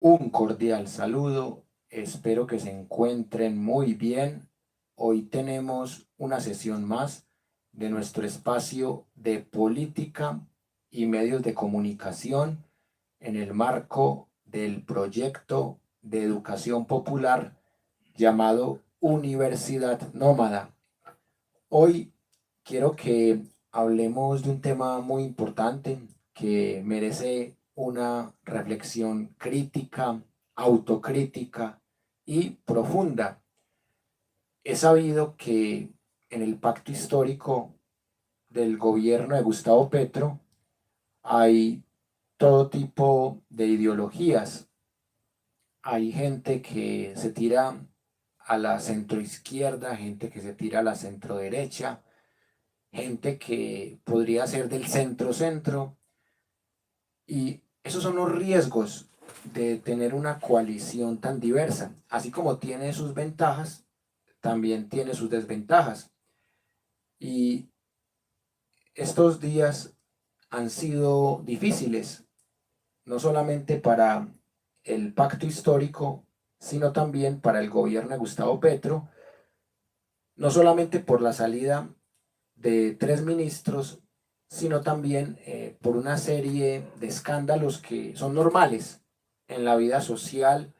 Un cordial saludo, espero que se encuentren muy bien. Hoy tenemos una sesión más de nuestro espacio de política y medios de comunicación en el marco del proyecto de educación popular llamado Universidad Nómada. Hoy quiero que hablemos de un tema muy importante que merece una reflexión crítica, autocrítica y profunda. He sabido que en el pacto histórico del gobierno de Gustavo Petro hay todo tipo de ideologías. Hay gente que se tira a la centroizquierda, gente que se tira a la centroderecha, gente que podría ser del centro-centro, y esos son los riesgos de tener una coalición tan diversa. Así como tiene sus ventajas, también tiene sus desventajas. Y estos días han sido difíciles, no solamente para el pacto histórico, sino también para el gobierno de Gustavo Petro, no solamente por la salida de tres ministros, sino también por una serie de escándalos que son normales en la vida social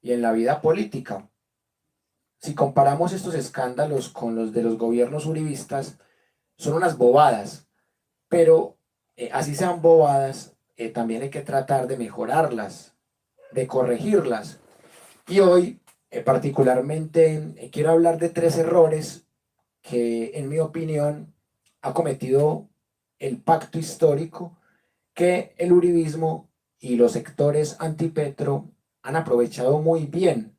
y en la vida política. Si comparamos estos escándalos con los de los gobiernos uribistas, son unas bobadas, pero así sean bobadas, también hay que tratar de mejorarlas, de corregirlas. Y hoy, particularmente, quiero hablar de tres errores que, en mi opinión, ha cometido el pacto histórico que el uribismo y los sectores antipetro han aprovechado muy bien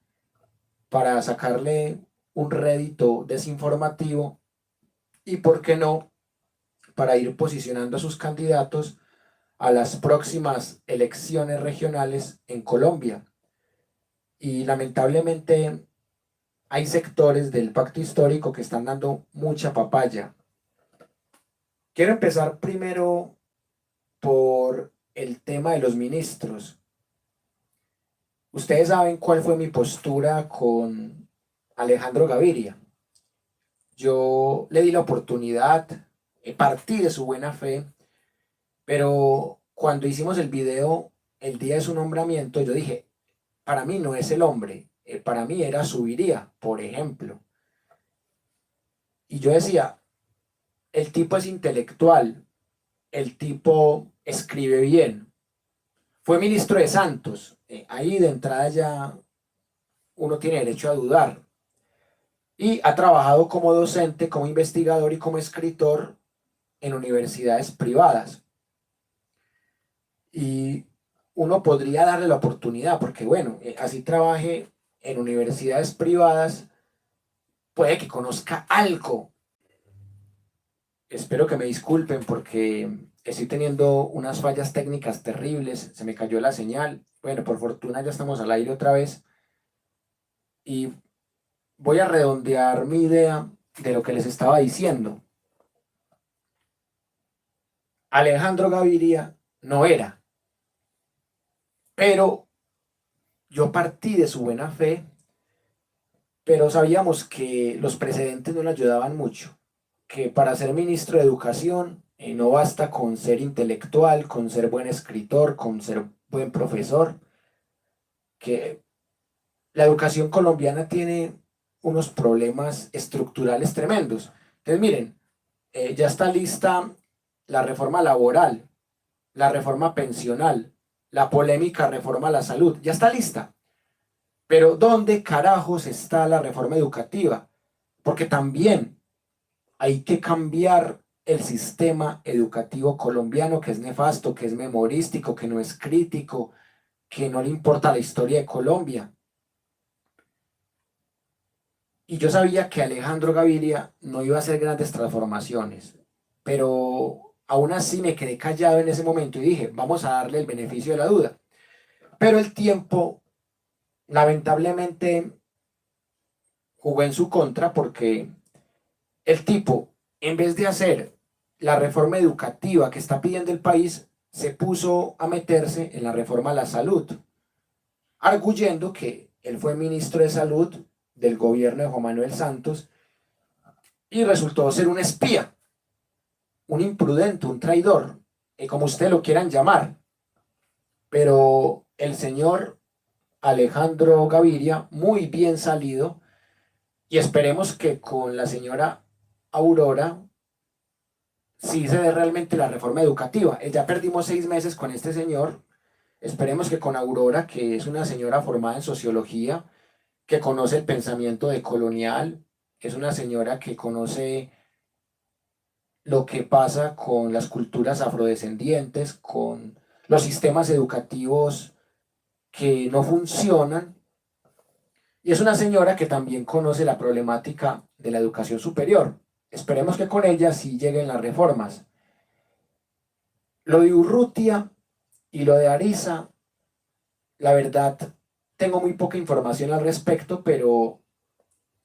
para sacarle un rédito desinformativo y, por qué no, para ir posicionando a sus candidatos a las próximas elecciones regionales en Colombia. Y lamentablemente hay sectores del pacto histórico que están dando mucha papaya. Quiero empezar primero por el tema de los ministros. Ustedes saben cuál fue mi postura con Alejandro Gaviria. Yo le di la oportunidad, partí de su buena fe, pero cuando hicimos el video el día de su nombramiento, yo dije, para mí no es el hombre, para mí era Subiría, por ejemplo. Y yo decía, el tipo es intelectual, el tipo escribe bien, fue ministro de Santos, ahí de entrada ya uno tiene derecho a dudar. Y ha trabajado como docente, como investigador y como escritor en universidades privadas. Y uno podría darle la oportunidad, porque bueno, así trabaje en universidades privadas, puede que conozca algo. Espero que me disculpen porque estoy teniendo unas fallas técnicas terribles, se me cayó la señal. Bueno, por fortuna ya estamos al aire otra vez y voy a redondear mi idea de lo que les estaba diciendo. Alejandro Gaviria no era, pero yo partí de su buena fe, pero sabíamos que los precedentes no le ayudaban mucho, que para ser ministro de Educación no basta con ser intelectual, con ser buen escritor, con ser buen profesor, que la educación colombiana tiene unos problemas estructurales tremendos. Entonces, miren, ya está lista la reforma laboral, la reforma pensional, la polémica reforma a la salud, ya está lista. Pero ¿dónde carajos está la reforma educativa? Porque también hay que cambiar el sistema educativo colombiano, que es nefasto, que es memorístico, que no es crítico, que no le importa la historia de Colombia. Y yo sabía que Alejandro Gaviria no iba a hacer grandes transformaciones, pero aún así me quedé callado en ese momento y dije, vamos a darle el beneficio de la duda. Pero el tiempo, lamentablemente, jugó en su contra porque el tipo, en vez de hacer la reforma educativa que está pidiendo el país, se puso a meterse en la reforma a la salud. arguyendo que él fue ministro de salud del gobierno de Juan Manuel Santos y resultó ser un espía, un imprudente, un traidor, como ustedes lo quieran llamar. Pero el señor Alejandro Gaviria, muy bien salido, y esperemos que con la señora Aurora sí se dé realmente la reforma educativa. Ya perdimos 6 meses con este señor, esperemos que con Aurora, que es una señora formada en sociología, que conoce el pensamiento decolonial, es una señora que conoce lo que pasa con las culturas afrodescendientes, con los sistemas educativos que no funcionan, y es una señora que también conoce la problemática de la educación superior. Esperemos que con ella sí lleguen las reformas. Lo de Urrutia y lo de Ariza, la verdad, tengo muy poca información al respecto, pero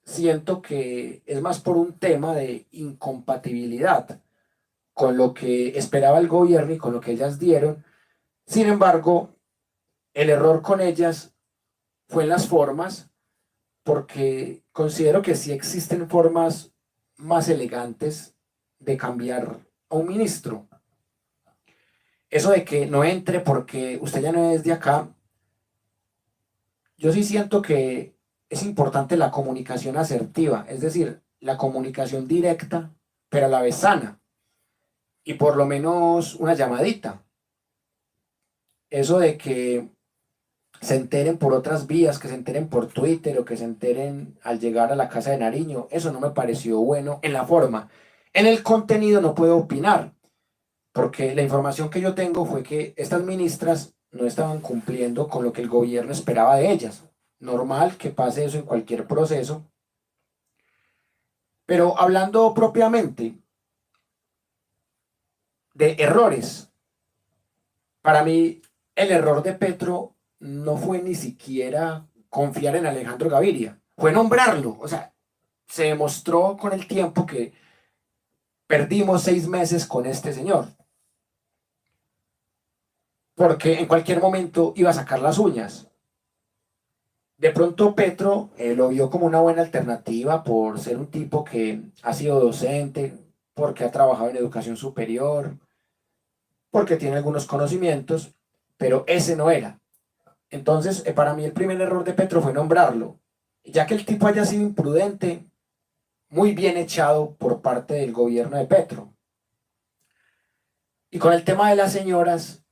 siento que es más por un tema de incompatibilidad con lo que esperaba el gobierno y con lo que ellas dieron. Sin embargo, el error con ellas fue en las formas, porque considero que sí existen formas más elegantes de cambiar a un ministro. Eso de que no entre porque usted ya no es de acá, yo sí siento que es importante la comunicación asertiva, es decir, la comunicación directa, pero a la vez sana, y por lo menos una llamadita. Eso de que se enteren por otras vías, que se enteren por Twitter o que se enteren al llegar a la casa de Nariño, eso no me pareció bueno en la forma. En el contenido no puedo opinar, porque la información que yo tengo fue que estas ministras no estaban cumpliendo con lo que el gobierno esperaba de ellas. Normal que pase eso en cualquier proceso. Pero hablando propiamente de errores, para mí el error de Petro no fue ni siquiera confiar en Alejandro Gaviria, fue nombrarlo. O sea, se demostró con el tiempo que perdimos 6 meses con este señor, porque en cualquier momento iba a sacar las uñas. De pronto Petro lo vio como una buena alternativa por ser un tipo que ha sido docente, porque ha trabajado en educación superior, porque tiene algunos conocimientos, pero ese no era. Entonces, para mí el primer error de Petro fue nombrarlo. Ya que el tipo haya sido imprudente, muy bien echado por parte del gobierno de Petro. Y con el tema de las señoras,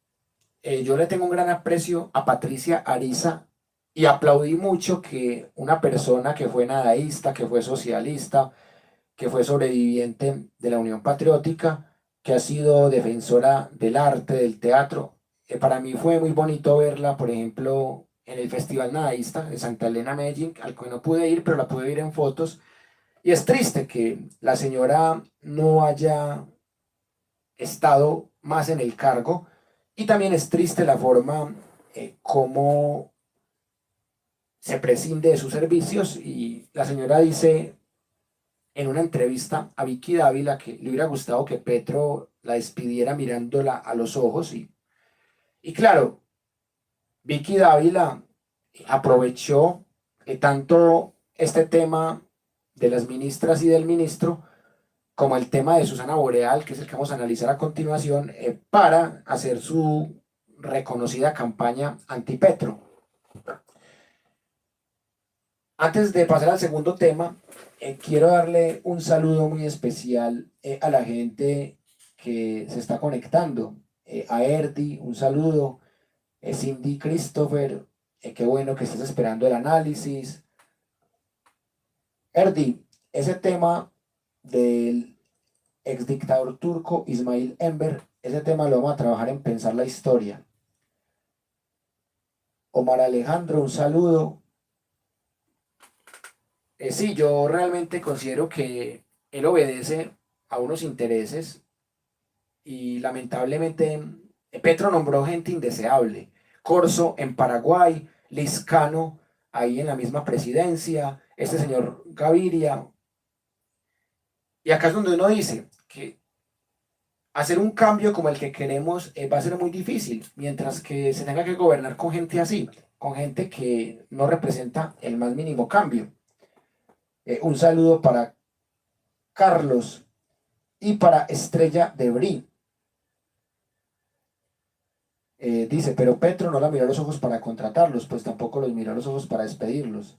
yo le tengo un gran aprecio a Patricia Ariza y aplaudí mucho que una persona que fue nadaísta, que fue socialista, que fue sobreviviente de la Unión Patriótica, que ha sido defensora del arte, del teatro. Para mí fue muy bonito verla, por ejemplo, en el Festival Nadaísta de Santa Elena, Medellín, al que no pude ir, pero la pude ver en fotos. Y es triste que la señora no haya estado más en el cargo, y también es triste la forma como se prescinde de sus servicios, y la señora dice en una entrevista a Vicky Dávila que le hubiera gustado que Petro la despidiera mirándola a los ojos, y claro, Vicky Dávila aprovechó tanto este tema de las ministras y del ministro como el tema de Susana Boreal, que es el que vamos a analizar a continuación, para hacer su reconocida campaña anti-Petro. Antes de pasar al segundo tema, quiero darle un saludo muy especial a la gente que se está conectando. A Erdi, un saludo. Cindy Christopher, qué bueno que estés esperando el análisis. Erdi, ese tema del ex dictador turco Ismail Enver, ese tema lo vamos a trabajar en Pensar la Historia. Omar Alejandro, un saludo. Sí, yo realmente considero que él obedece a unos intereses, y lamentablemente Petro nombró gente indeseable. Corso en Paraguay, Liscano ahí en la misma presidencia, este señor Gaviria. Y acá es donde uno dice que hacer un cambio como el que queremos va a ser muy difícil, mientras que se tenga que gobernar con gente así, con gente que no representa el más mínimo cambio. Un saludo para Carlos y para Estrella de Brí. Dice, pero Petro no la miró a los ojos para contratarlos, pues tampoco los miró a los ojos para despedirlos.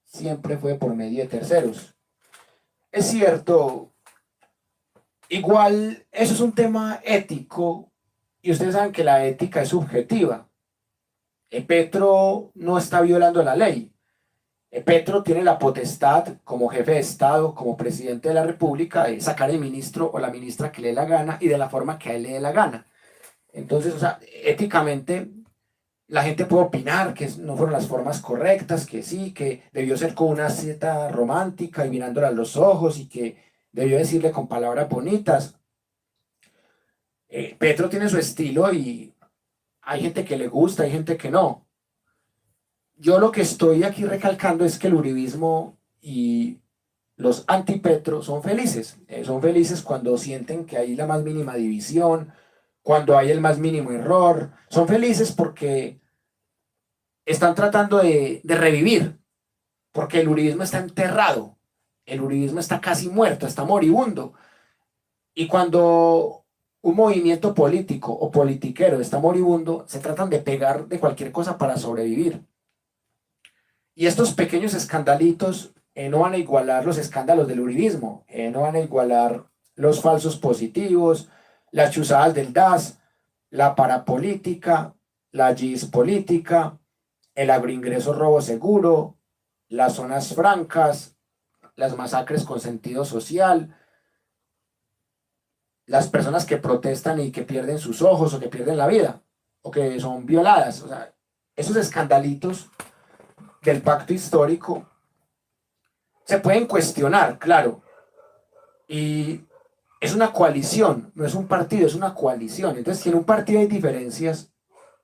Siempre fue por medio de terceros. Es cierto, igual eso es un tema ético y ustedes saben que la ética es subjetiva. Petro no está violando la ley. Petro tiene la potestad como jefe de Estado, como presidente de la República, de sacar el ministro o la ministra que le dé la gana y de la forma que a él le dé la gana. Entonces, o sea, éticamente la gente puede opinar que no fueron las formas correctas, que sí, que debió ser con una cita romántica y mirándola a los ojos y que debió decirle con palabras bonitas. Petro tiene su estilo y hay gente que le gusta, hay gente que no. Yo lo que estoy aquí recalcando es que el uribismo y los anti-Petro son felices. Son felices cuando sienten que hay la más mínima división, cuando hay el más mínimo error. Son felices porque están tratando de revivir, porque el uribismo está enterrado, el uribismo está casi muerto, está moribundo. Y cuando un movimiento político o politiquero está moribundo, se tratan de pegar de cualquier cosa para sobrevivir. Y estos pequeños escandalitos no van a igualar los escándalos del uribismo, no van a igualar los falsos positivos, las chuzadas del DAS, la parapolítica, la GIS política, el agroingreso robo seguro, las zonas francas, las masacres con sentido social, las personas que protestan y que pierden sus ojos o que pierden la vida o que son violadas. O sea, esos escandalitos del pacto histórico se pueden cuestionar, claro, y es una coalición, no es un partido, es una coalición. Entonces, si en un partido hay diferencias,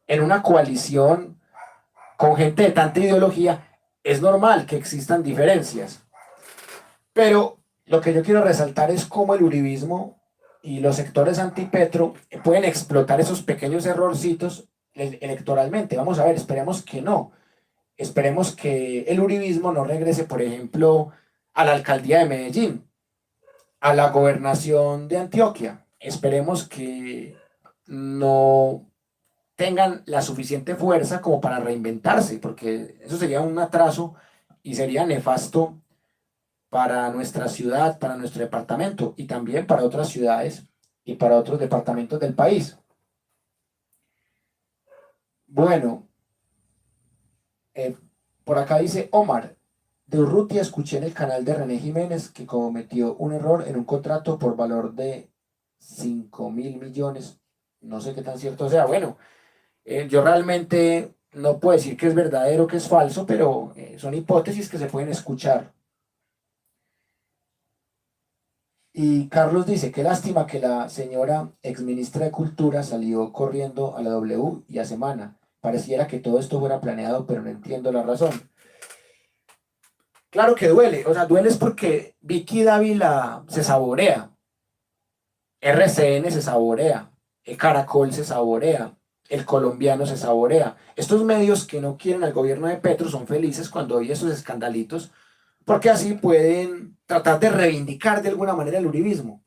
en una coalición con gente de tanta ideología, es normal que existan diferencias. Pero lo que yo quiero resaltar es cómo el uribismo y los sectores anti-Petro pueden explotar esos pequeños errorcitos electoralmente. Vamos a ver, esperemos que no. Esperemos que el uribismo no regrese, por ejemplo, a la alcaldía de Medellín, a la gobernación de Antioquia. Esperemos que no tengan la suficiente fuerza como para reinventarse, porque eso sería un atraso y sería nefasto para nuestra ciudad, para nuestro departamento y también para otras ciudades y para otros departamentos del país. Bueno, por acá dice Omar, de Urrutia escuché en el canal de René Jiménez que cometió un error en un contrato por valor de 5.000 millones. No sé qué tan cierto sea. Bueno, yo realmente no puedo decir que es verdadero o que es falso, pero son hipótesis que se pueden escuchar. Y Carlos dice, qué lástima que la señora exministra de Cultura salió corriendo a la W y a Semana. Pareciera que todo esto fuera planeado, pero no entiendo la razón. Claro que duele, o sea, duele es porque Vicky Dávila se saborea, RCN se saborea, Caracol se saborea, El Colombiano se saborea. Estos medios que no quieren al gobierno de Petro son felices cuando hay esos escandalitos, porque así pueden tratar de reivindicar de alguna manera el uribismo.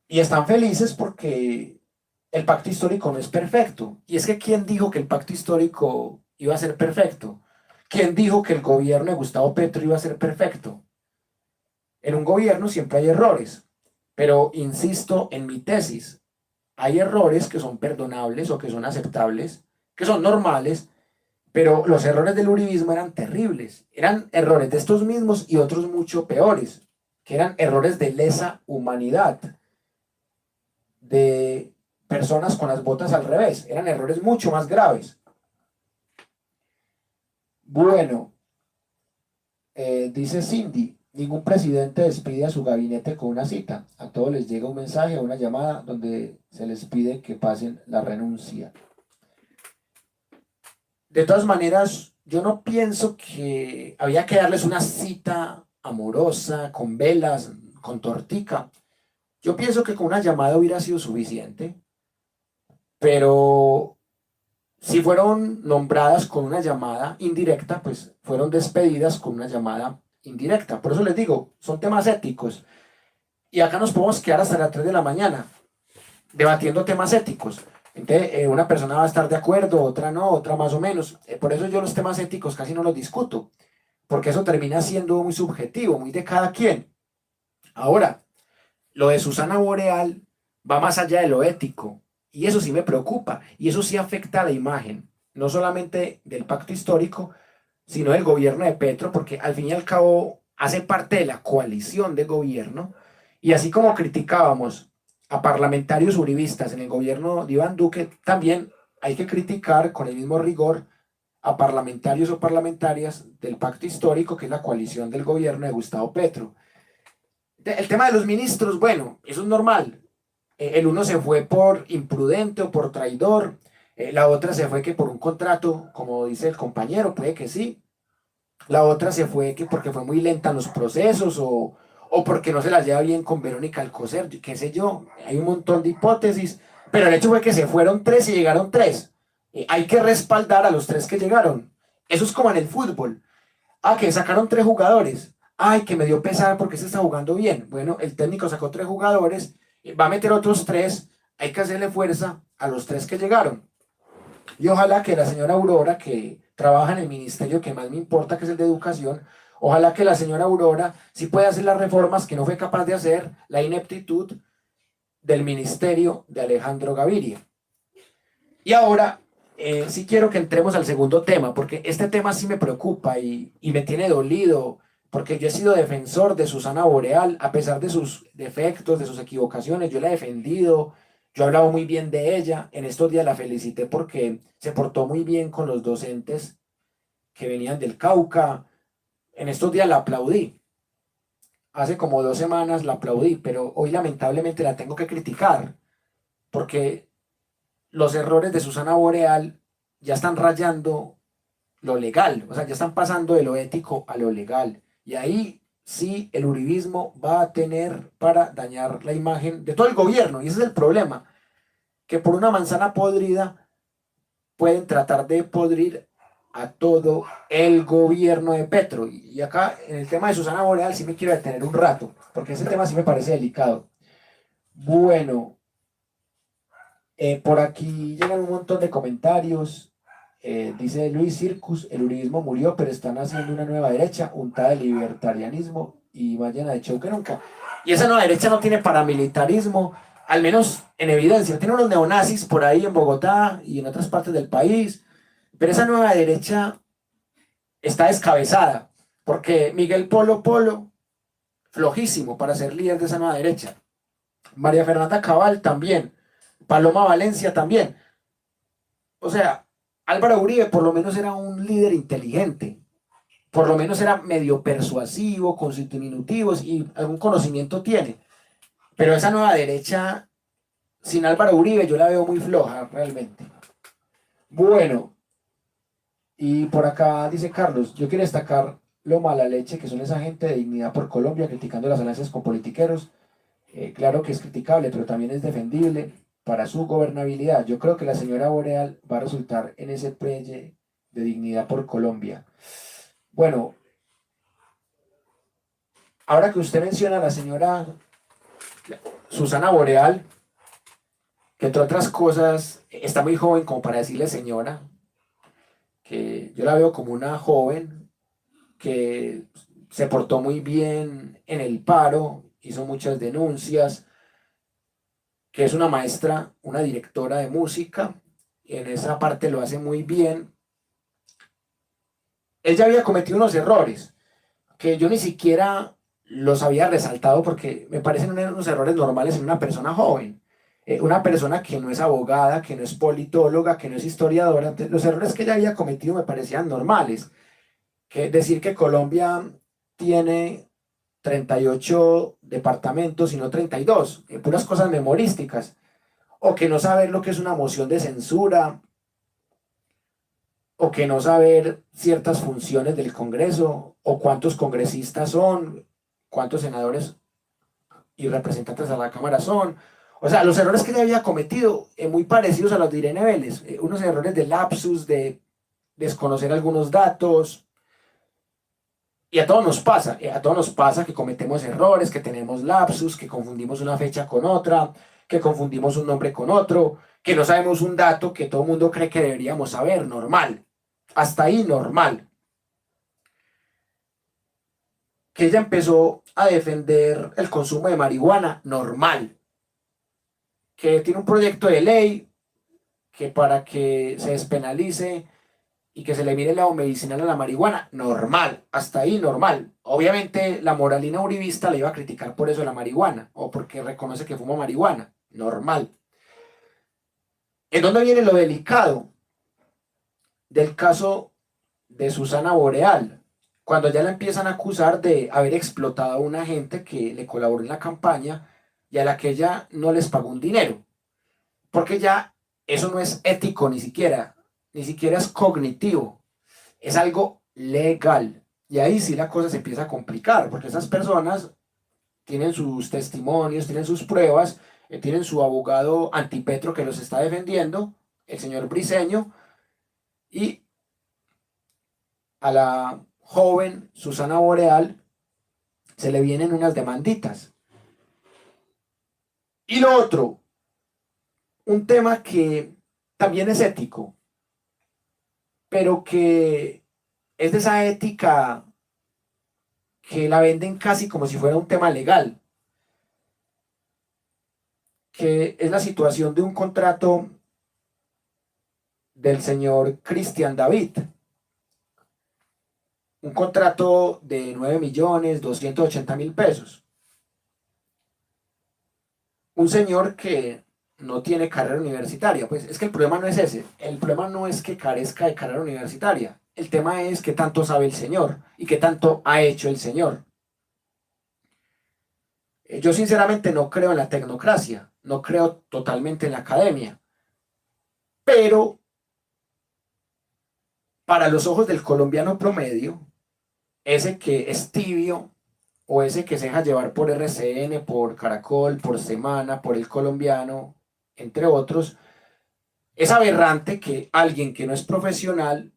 Y están felices porque el pacto histórico no es perfecto. Y es que ¿quién dijo que el pacto histórico iba a ser perfecto? ¿Quién dijo que el gobierno de Gustavo Petro iba a ser perfecto? En un gobierno siempre hay errores, pero insisto en mi tesis, hay errores que son perdonables o que son aceptables, que son normales, pero los errores del uribismo eran terribles, eran errores de estos mismos y otros mucho peores, que eran errores de lesa humanidad, de personas con las botas al revés, eran errores mucho más graves. Bueno, dice Cindy, ningún presidente despide a su gabinete con una cita. A todos les llega un mensaje o una llamada donde se les pide que pasen la renuncia. De todas maneras, yo no pienso que había que darles una cita amorosa, con velas, con tortica. Yo pienso que con una llamada hubiera sido suficiente, pero si fueron nombradas con una llamada indirecta, pues fueron despedidas con una llamada indirecta. Por eso les digo, son temas éticos. Y acá nos podemos quedar hasta las 3 de la mañana debatiendo temas éticos. Entonces, una persona va a estar de acuerdo, otra no, otra más o menos. Por eso yo los temas éticos casi no los discuto, porque eso termina siendo muy subjetivo, muy de cada quien. Ahora, lo de Susana Boreal va más allá de lo ético, y eso sí me preocupa, y eso sí afecta a la imagen, no solamente del pacto histórico, sino del gobierno de Petro, porque al fin y al cabo hace parte de la coalición de gobierno, y así como criticábamos a parlamentarios uribistas en el gobierno de Iván Duque, también hay que criticar con el mismo rigor a parlamentarios o parlamentarias del pacto histórico, que es la coalición del gobierno de Gustavo Petro. El tema de los ministros, bueno, eso es normal. El uno se fue por imprudente o por traidor, la otra se fue que por un contrato, como dice el compañero, puede que sí. La otra se fue que porque fue muy lenta en los procesos o porque no se la lleva bien con Verónica Alcocer, qué sé yo. Hay un montón de hipótesis, pero el hecho fue que se fueron 3 y llegaron 3. Hay que respaldar a los 3 que llegaron. Eso es como en el fútbol. Ah, que sacaron 3 jugadores. Ay, que me dio pesar porque se está jugando bien. Bueno, el técnico sacó 3 jugadores, va a meter otros 3. Hay que hacerle fuerza a los 3 que llegaron. Y ojalá que la señora Aurora, que trabaja en el ministerio que más me importa, que es el de educación, ojalá que la señora Aurora sí pueda hacer las reformas que no fue capaz de hacer la ineptitud del ministerio de Alejandro Gaviria. Y ahora sí quiero que entremos al segundo tema, porque este tema sí me preocupa y me tiene dolido, porque yo he sido defensor de Susana Boreal, a pesar de sus defectos, de sus equivocaciones, yo la he defendido, yo he hablado muy bien de ella, en estos días la felicité porque se portó muy bien con los docentes que venían del Cauca, en estos días la aplaudí, hace como 2 semanas la aplaudí, pero hoy lamentablemente la tengo que criticar, porque los errores de Susana Boreal ya están rayando lo legal, o sea, ya están pasando de lo ético a lo legal. Y ahí sí el uribismo va a tener para dañar la imagen de todo el gobierno. Y ese es el problema, que por una manzana podrida pueden tratar de podrir a todo el gobierno de Petro. Y acá en el tema de Susana Boreal sí me quiero detener un rato, porque ese tema sí me parece delicado. Bueno, por aquí llegan un montón de comentarios. Dice Luis Circus, el uribismo murió, pero están haciendo una nueva derecha, untada de libertarianismo y más llena de show que nunca. Y esa nueva derecha no tiene paramilitarismo, al menos en evidencia. Tiene unos neonazis por ahí en Bogotá y en otras partes del país, pero esa nueva derecha está descabezada, porque Miguel Polo Polo, flojísimo para ser líder de esa nueva derecha. María Fernanda Cabal también. Paloma Valencia también. O sea, Álvaro Uribe por lo menos era un líder inteligente, por lo menos era medio persuasivo, con sus diminutivos y algún conocimiento tiene. Pero esa nueva derecha, sin Álvaro Uribe, yo la veo muy floja realmente. Bueno, y por acá dice Carlos, yo quiero destacar lo mala leche que son esa gente de Dignidad por Colombia criticando las alianzas con politiqueros. Claro que es criticable, pero también es defendible para su gobernabilidad. Yo creo que la señora Boreal va a resultar en ese preye de Dignidad por Colombia. Bueno, ahora que usted menciona a la señora Susana Boreal, que entre otras cosas está muy joven como para decirle señora, que yo la veo como una joven que se portó muy bien en el paro, hizo muchas denuncias, que es una maestra, una directora de música, en esa parte lo hace muy bien. Ella había cometido unos errores que yo ni siquiera los había resaltado porque me parecen unos errores normales en una persona joven, una persona que no es abogada, que no es politóloga, que no es historiadora. Entonces, los errores que ella había cometido me parecían normales. Que decir que Colombia tiene 38 departamentos y no 32, puras cosas memorísticas, o que no saber lo que es una moción de censura, o que no saber ciertas funciones del Congreso, o cuántos congresistas son, cuántos senadores y representantes de la Cámara son, O sea, los errores que ella había cometido, muy parecidos a los de Irene Vélez, unos errores de lapsus, de desconocer algunos datos, y a todos nos pasa que cometemos errores, que tenemos lapsus, que confundimos una fecha con otra, que confundimos un nombre con otro, que no sabemos un dato que todo el mundo cree que deberíamos saber, normal, hasta ahí normal. Que ella empezó a defender el consumo de marihuana, normal. Que tiene un proyecto de ley que para que se despenalice y que se le mire el lado medicinal a la marihuana, normal, hasta ahí normal. Obviamente la moralina uribista le iba a criticar por eso de la marihuana, o porque reconoce que fuma marihuana, normal. ¿En dónde viene lo delicado del caso de Susana Boreal? Cuando ya la empiezan a acusar de haber explotado a una gente que le colaboró en la campaña y a la que ella no les pagó un dinero. Porque ya eso no es ético ni siquiera es cognitivo, es algo legal. Y ahí sí la cosa se empieza a complicar, porque esas personas tienen sus testimonios, tienen sus pruebas, tienen su abogado antipetro que los está defendiendo, el señor Briceño, y a la joven Susana Boreal se le vienen unas demanditas. Y lo otro, un tema que también es ético, pero que es de esa ética que la venden casi como si fuera un tema legal, que es la situación de un contrato del señor Cristian David, un contrato de 9.280.000 pesos. Un señor que no tiene carrera universitaria, pues es que el problema no es ese, el problema no es que carezca de carrera universitaria, el tema es qué tanto sabe el señor y qué tanto ha hecho el señor. Yo sinceramente no creo en la tecnocracia, no creo totalmente en la academia, pero para los ojos del colombiano promedio, ese que es tibio o ese que se deja llevar por RCN, por Caracol, por Semana, por El Colombiano, entre otros, es aberrante que alguien que no es profesional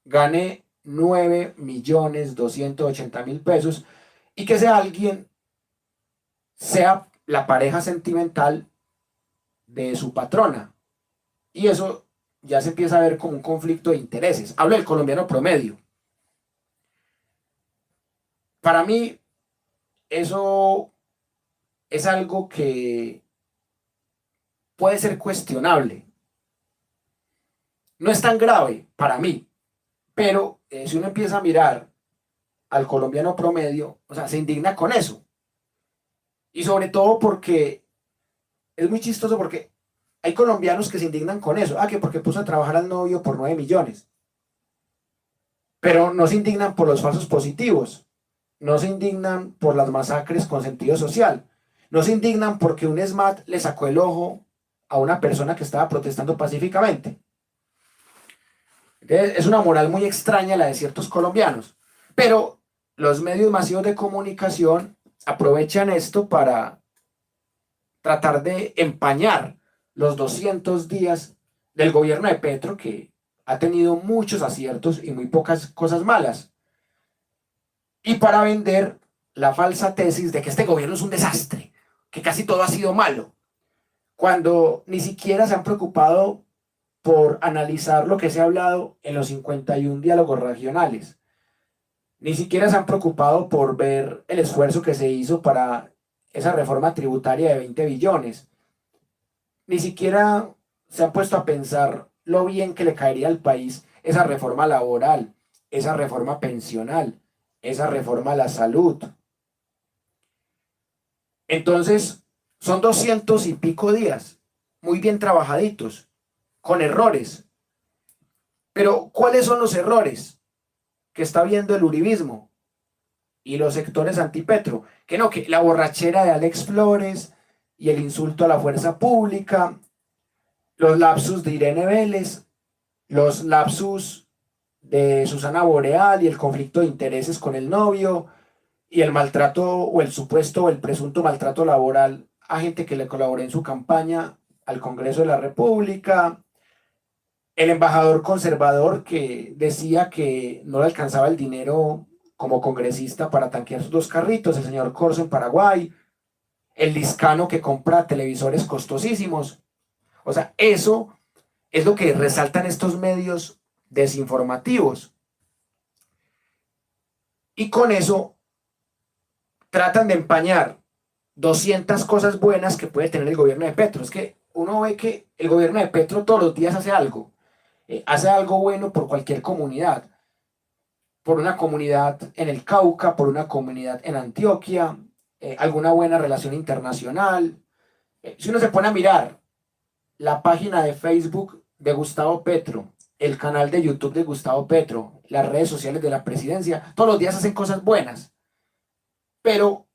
gane 9.280.000 pesos y que ese alguien sea la pareja sentimental de su patrona. Y eso ya se empieza a ver como un conflicto de intereses. Hablo del colombiano promedio. Para mí, eso es algo que puede ser cuestionable. No es tan grave para mí, pero si uno empieza a mirar al colombiano promedio, o sea, se indigna con eso. Y sobre todo porque es muy chistoso porque hay colombianos que se indignan con eso. Ah, que porque puso a trabajar al novio por 9 millones. Pero no se indignan por los falsos positivos. No se indignan por las masacres con sentido social. No se indignan porque un SMAT le sacó el ojo a una persona que estaba protestando pacíficamente. Es una moral muy extraña la de ciertos colombianos. Pero los medios masivos de comunicación aprovechan esto para tratar de empañar los 200 días del gobierno de Petro, que ha tenido muchos aciertos y muy pocas cosas malas. Y para vender la falsa tesis de que este gobierno es un desastre, que casi todo ha sido malo, cuando ni siquiera se han preocupado por analizar lo que se ha hablado en los 51 diálogos regionales. Ni siquiera se han preocupado por ver el esfuerzo que se hizo para esa reforma tributaria de 20 billones. Ni siquiera se han puesto a pensar lo bien que le caería al país esa reforma laboral, esa reforma pensional, esa reforma a la salud. Entonces, son 200 y pico días, muy bien trabajaditos, con errores. Pero, ¿cuáles son los errores que está viendo el uribismo y los sectores antipetro? Que no, que la borrachera de Alex Flores y el insulto a la fuerza pública, los lapsus de Irene Vélez, los lapsus de Susana Boreal y el conflicto de intereses con el novio y el maltrato o el supuesto o el presunto maltrato laboral a gente que le colaboró en su campaña al Congreso de la República, el embajador conservador que decía que no le alcanzaba el dinero como congresista para tanquear sus 2 carritos, el señor Corso en Paraguay, el liscano que compra televisores costosísimos. O sea, eso es lo que resaltan estos medios desinformativos. Y con eso tratan de empañar 200 cosas buenas que puede tener el gobierno de Petro. Es que uno ve que el gobierno de Petro todos los días hace algo bueno por cualquier comunidad, por una comunidad en el Cauca, por una comunidad en Antioquia, alguna buena relación internacional. Si uno se pone a mirar la página de Facebook de Gustavo Petro, el canal de YouTube de Gustavo Petro, las redes sociales de la presidencia, todos los días hacen cosas buenas, pero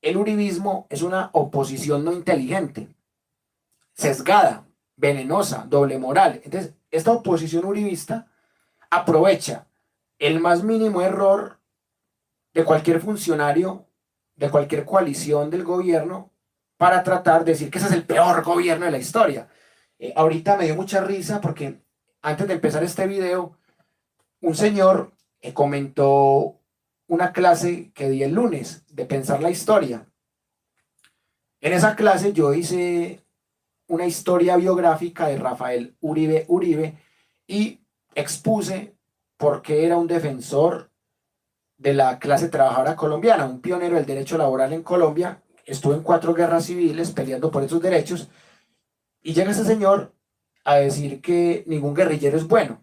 el uribismo es una oposición no inteligente, sesgada, venenosa, doble moral. Entonces, esta oposición uribista aprovecha el más mínimo error de cualquier funcionario, de cualquier coalición del gobierno, para tratar de decir que ese es el peor gobierno de la historia. Ahorita me dio mucha risa porque antes de empezar este video, un señor comentó una clase que di el lunes de pensar la historia. En esa clase yo hice una historia biográfica de Rafael Uribe Uribe y expuse por qué era un defensor de la clase trabajadora colombiana, un pionero del derecho laboral en Colombia. Estuvo en 4 guerras civiles peleando por esos derechos y llega ese señor a decir que ningún guerrillero es bueno.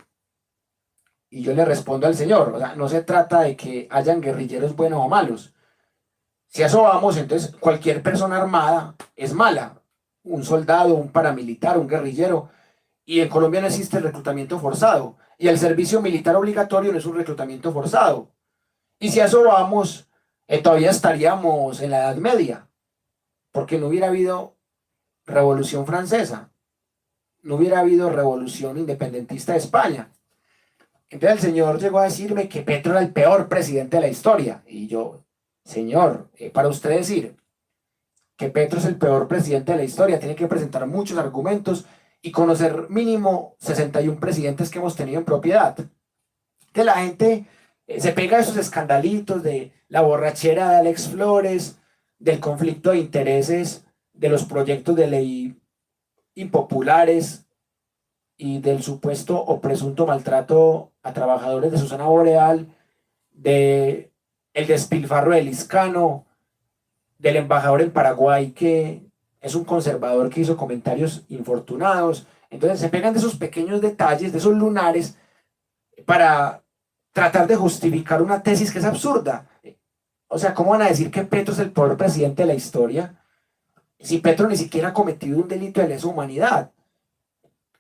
Y yo le respondo al señor, o sea, no se trata de que hayan guerrilleros buenos o malos. Si a eso vamos, entonces cualquier persona armada es mala. Un soldado, un paramilitar, un guerrillero. Y en Colombia no existe el reclutamiento forzado. Y el servicio militar obligatorio no es un reclutamiento forzado. Y si a eso vamos, todavía estaríamos en la Edad Media. Porque no hubiera habido Revolución Francesa. No hubiera habido Revolución Independentista de España. Entonces el señor llegó a decirme que Petro era el peor presidente de la historia. Y yo, señor, para usted decir que Petro es el peor presidente de la historia, tiene que presentar muchos argumentos y conocer mínimo 61 presidentes que hemos tenido en propiedad. Que la gente se pega a esos escandalitos de la borrachera de Alex Flores, del conflicto de intereses, de los proyectos de ley impopulares y del supuesto o presunto maltrato a trabajadores de Susana Boreal, de el despilfarro del Liscano, del embajador en Paraguay que es un conservador que hizo comentarios infortunados. Entonces se pegan de esos pequeños detalles, de esos lunares, para tratar de justificar una tesis que es absurda. O sea, ¿cómo van a decir que Petro es el peor presidente de la historia si Petro ni siquiera ha cometido un delito de lesa humanidad?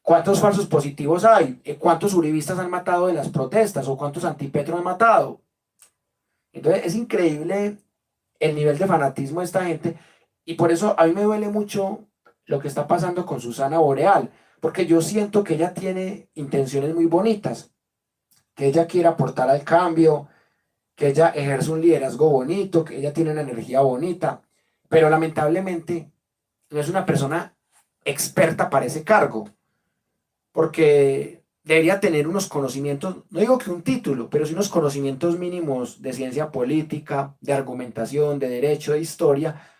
¿Cuántos falsos positivos hay? ¿Cuántos uribistas han matado de las protestas? ¿O cuántos antipetro han matado? Entonces es increíble el nivel de fanatismo de esta gente y por eso a mí me duele mucho lo que está pasando con Susana Boreal, porque yo siento que ella tiene intenciones muy bonitas, que ella quiere aportar al cambio, que ella ejerce un liderazgo bonito, que ella tiene una energía bonita, pero lamentablemente no es una persona experta para ese cargo, porque debería tener unos conocimientos, no digo que un título, pero sí unos conocimientos mínimos de ciencia política, de argumentación, de derecho, de historia,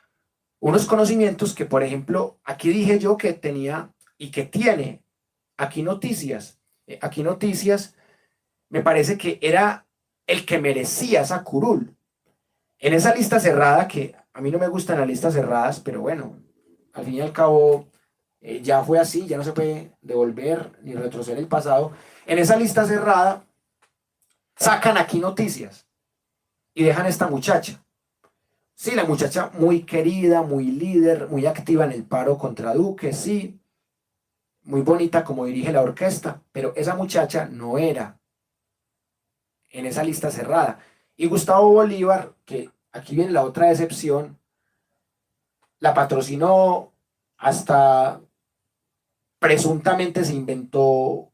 unos conocimientos que, por ejemplo, aquí dije yo que tenía y que tiene Aquí Noticias. Aquí Noticias me parece que era el que merecía esa curul. En esa lista cerrada, que a mí no me gustan las listas cerradas, pero bueno, al fin y al cabo ya fue así, ya no se puede devolver ni retroceder el pasado. En esa lista cerrada sacan Aquí Noticias y dejan a esta muchacha. Sí, la muchacha muy querida, muy líder, muy activa en el paro contra Duque, sí, muy bonita como dirige la orquesta, pero esa muchacha no era en esa lista cerrada. Y Gustavo Bolívar, que aquí viene la otra decepción, la patrocinó, hasta presuntamente se inventó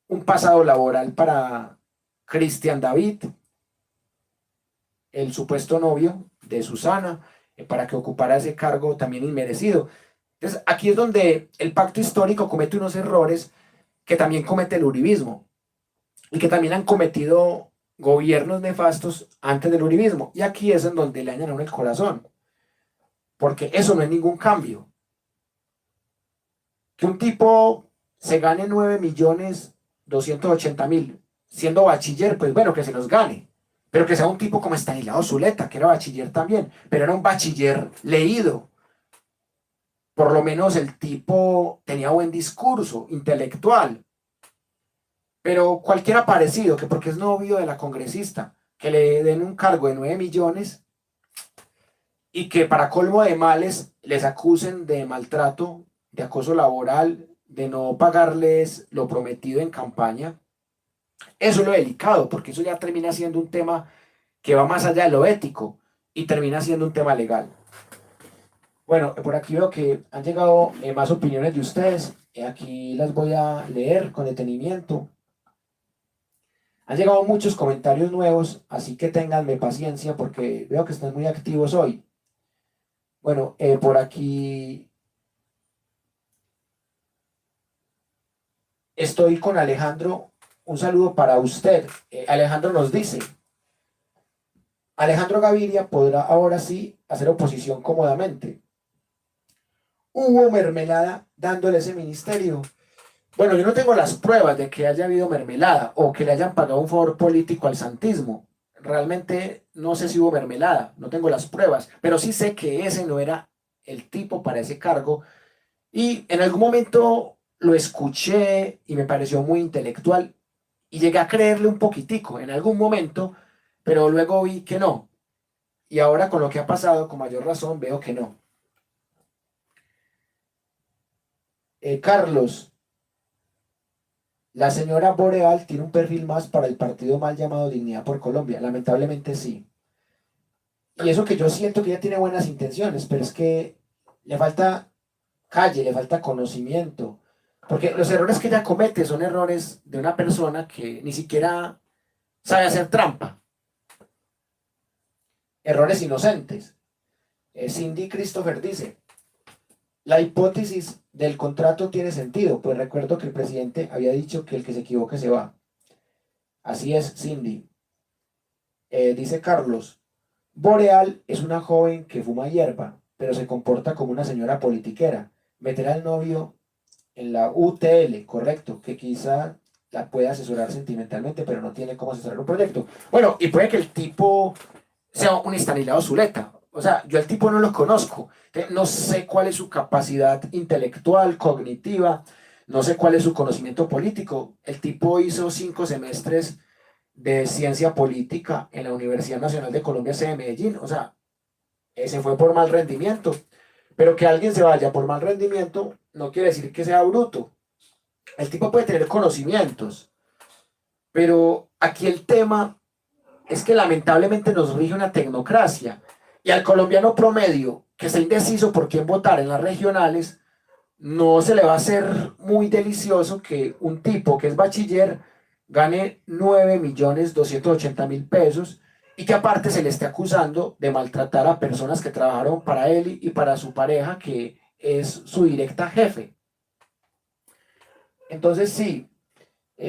un pasado laboral para Cristian David, el supuesto novio de Susana. para que ocupara ese cargo también inmerecido. Entonces, aquí es donde el pacto histórico comete unos errores que también comete el uribismo y que también han cometido gobiernos nefastos antes del uribismo. Y aquí es en donde le dañan a uno el corazón, porque eso no es ningún cambio. Que un tipo se gane 9.280.000 siendo bachiller, pues bueno, que se los gane. Pero que sea un tipo como Estanislao Zuleta, que era bachiller también, pero era un bachiller leído. Por lo menos el tipo tenía buen discurso intelectual. Pero cualquiera parecido, que porque es novio de la congresista, que le den un cargo de 9 millones y que para colmo de males les acusen de maltrato, de acoso laboral, de no pagarles lo prometido en campaña. Eso es lo delicado, porque eso ya termina siendo un tema que va más allá de lo ético y termina siendo un tema legal. Bueno, por aquí veo que han llegado más opiniones de ustedes. Aquí las voy a leer con detenimiento. Han llegado muchos comentarios nuevos, así que ténganme paciencia porque veo que están muy activos hoy. Bueno, por aquí estoy con Alejandro. Un saludo para usted. Alejandro nos dice, Alejandro Gaviria podrá ahora sí hacer oposición cómodamente. Hubo mermelada dándole ese ministerio. Bueno, yo no tengo las pruebas de que haya habido mermelada o que le hayan pagado un favor político al santismo. Realmente no sé si hubo mermelada, no tengo las pruebas, pero sí sé que ese no era el tipo para ese cargo. Y en algún momento lo escuché y me pareció muy intelectual y llegué a creerle un poquitico en algún momento, pero luego vi que no. Y ahora con lo que ha pasado, con mayor razón, veo que no. Carlos, la señora Boreal tiene un perfil más para el partido mal llamado Dignidad por Colombia. Lamentablemente sí. Y eso que yo siento que ella tiene buenas intenciones, pero es que le falta calle, le falta conocimiento. Porque los errores que ella comete son errores de una persona que ni siquiera sabe hacer trampa. Errores inocentes. Cindy Christopher dice, la hipótesis del contrato tiene sentido, pues recuerdo que el presidente había dicho que el que se equivoque se va. Así es, Cindy. Dice Carlos, Boreal es una joven que fuma hierba, pero se comporta como una señora politiquera. Meterá al novio en la UTL, correcto, que quizá la pueda asesorar sentimentalmente, pero no tiene cómo asesorar un proyecto. Bueno, y puede que el tipo sea un Estanislao Zuleta. O sea, yo al tipo no lo conozco. No sé cuál es su capacidad intelectual, cognitiva, no sé cuál es su conocimiento político. El tipo hizo 5 semestres de ciencia política en la Universidad Nacional de Colombia, sede de Medellín. O sea, se fue por mal rendimiento. Pero que alguien se vaya por mal rendimiento no quiere decir que sea bruto. El tipo puede tener conocimientos, pero aquí el tema es que lamentablemente nos rige una tecnocracia y al colombiano promedio que está indeciso por quién votar en las regionales, no se le va a hacer muy delicioso que un tipo que es bachiller gane 9.280.000 pesos y que aparte se le esté acusando de maltratar a personas que trabajaron para él y para su pareja, que es su directa jefe. Entonces sí,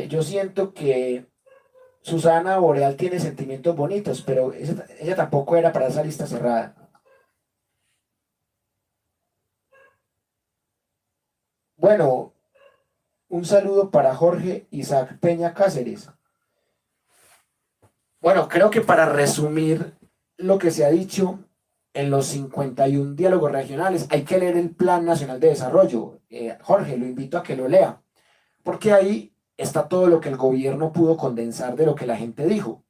yo siento que Susana Boreal tiene sentimientos bonitos, pero ella tampoco era para esa lista cerrada. Bueno, un saludo para Jorge Isaac Peña Cáceres. Bueno, creo que para resumir lo que se ha dicho en los 51 diálogos regionales, hay que leer el Plan Nacional de Desarrollo. Jorge, lo invito a que lo lea, porque ahí está todo lo que el gobierno pudo condensar de lo que la gente dijo.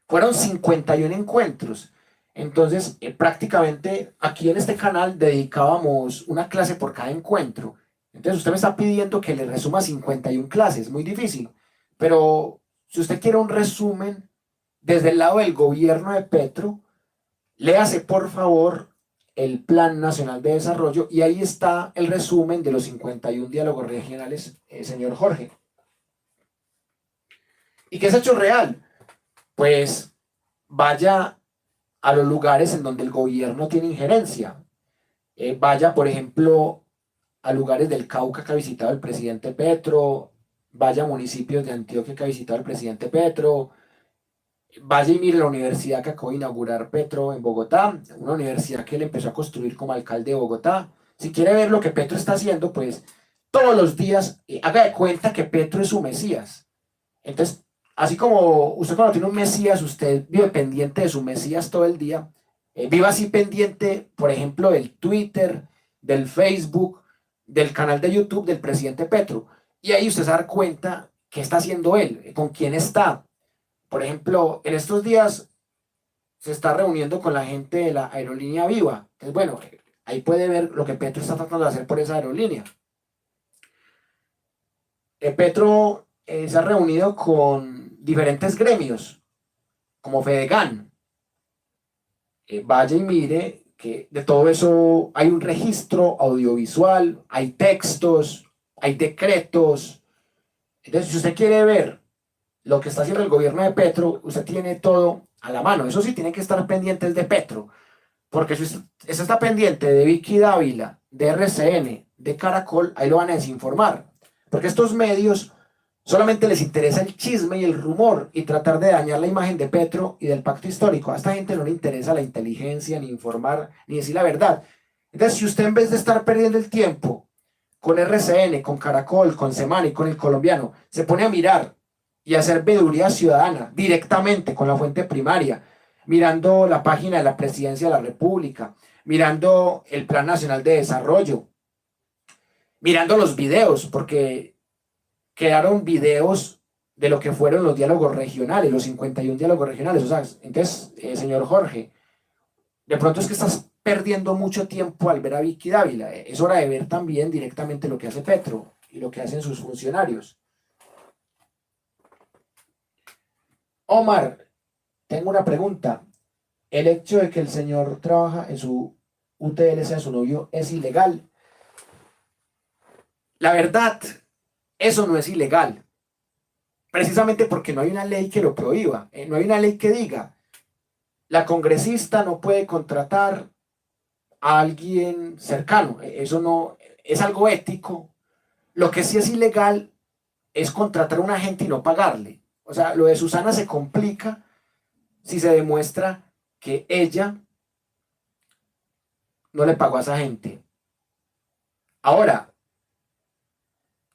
Fueron 51 encuentros. Entonces, prácticamente aquí en este canal dedicábamos una clase por cada encuentro. Entonces, usted me está pidiendo que le resuma 51 clases, muy difícil. Pero si usted quiere un resumen desde el lado del gobierno de Petro, léase por favor el Plan Nacional de Desarrollo y ahí está el resumen de los 51 diálogos regionales, señor Jorge. ¿Y qué es hecho real? Pues vaya a los lugares en donde el gobierno tiene injerencia. Vaya, por ejemplo, a lugares del Cauca que ha visitado el presidente Petro, vaya a municipios de Antioquia que ha visitado el presidente Petro, vaya y mire la universidad que acabó de inaugurar Petro en Bogotá, una universidad que él empezó a construir como alcalde de Bogotá. Si quiere ver lo que Petro está haciendo, pues todos los días haga de cuenta que Petro es su Mesías. Entonces, así como usted cuando tiene un Mesías, usted vive pendiente de su Mesías todo el día, viva así pendiente, por ejemplo, del Twitter, del Facebook, del canal de YouTube del presidente Petro. Y ahí usted se da cuenta qué está haciendo él, con quién está. Por ejemplo, en estos días se está reuniendo con la gente de la aerolínea Viva. Entonces, bueno, ahí puede ver lo que Petro está tratando de hacer por esa aerolínea. Petro se ha reunido con diferentes gremios, como Fedegan. Vaya y mire que de todo eso hay un registro audiovisual, hay textos, hay decretos. Entonces, si usted quiere ver lo que está haciendo el gobierno de Petro, usted tiene todo a la mano. Eso sí, tiene que estar pendientes de Petro, porque si usted está pendiente de Vicky Dávila, de RCN, de Caracol, ahí lo van a desinformar. Porque estos medios solamente les interesa el chisme y el rumor y tratar de dañar la imagen de Petro y del pacto histórico. A esta gente no le interesa la inteligencia, ni informar, ni decir la verdad. Entonces, si usted en vez de estar perdiendo el tiempo con RCN, con Caracol, con Semana y con el colombiano, se pone a mirar y hacer veeduría ciudadana directamente con la fuente primaria, mirando la página de la Presidencia de la República, mirando el Plan Nacional de Desarrollo, mirando los videos, porque quedaron videos de lo que fueron los diálogos regionales, los 51 diálogos regionales. O sea, entonces, señor Jorge, de pronto es que estás perdiendo mucho tiempo al ver a Vicky Dávila. Es hora de ver también directamente lo que hace Petro y lo que hacen sus funcionarios. Omar, tengo una pregunta. ¿El hecho de que el señor trabaja en su UTL, sea su novio, es ilegal? La verdad, eso no es ilegal, precisamente porque no hay una ley que lo prohíba. No hay una ley que diga, la congresista no puede contratar a alguien cercano. Eso no es algo ético. Lo que sí es ilegal es contratar a un agente y no pagarle. O sea, lo de Susana se complica si se demuestra que ella no le pagó a esa gente. Ahora,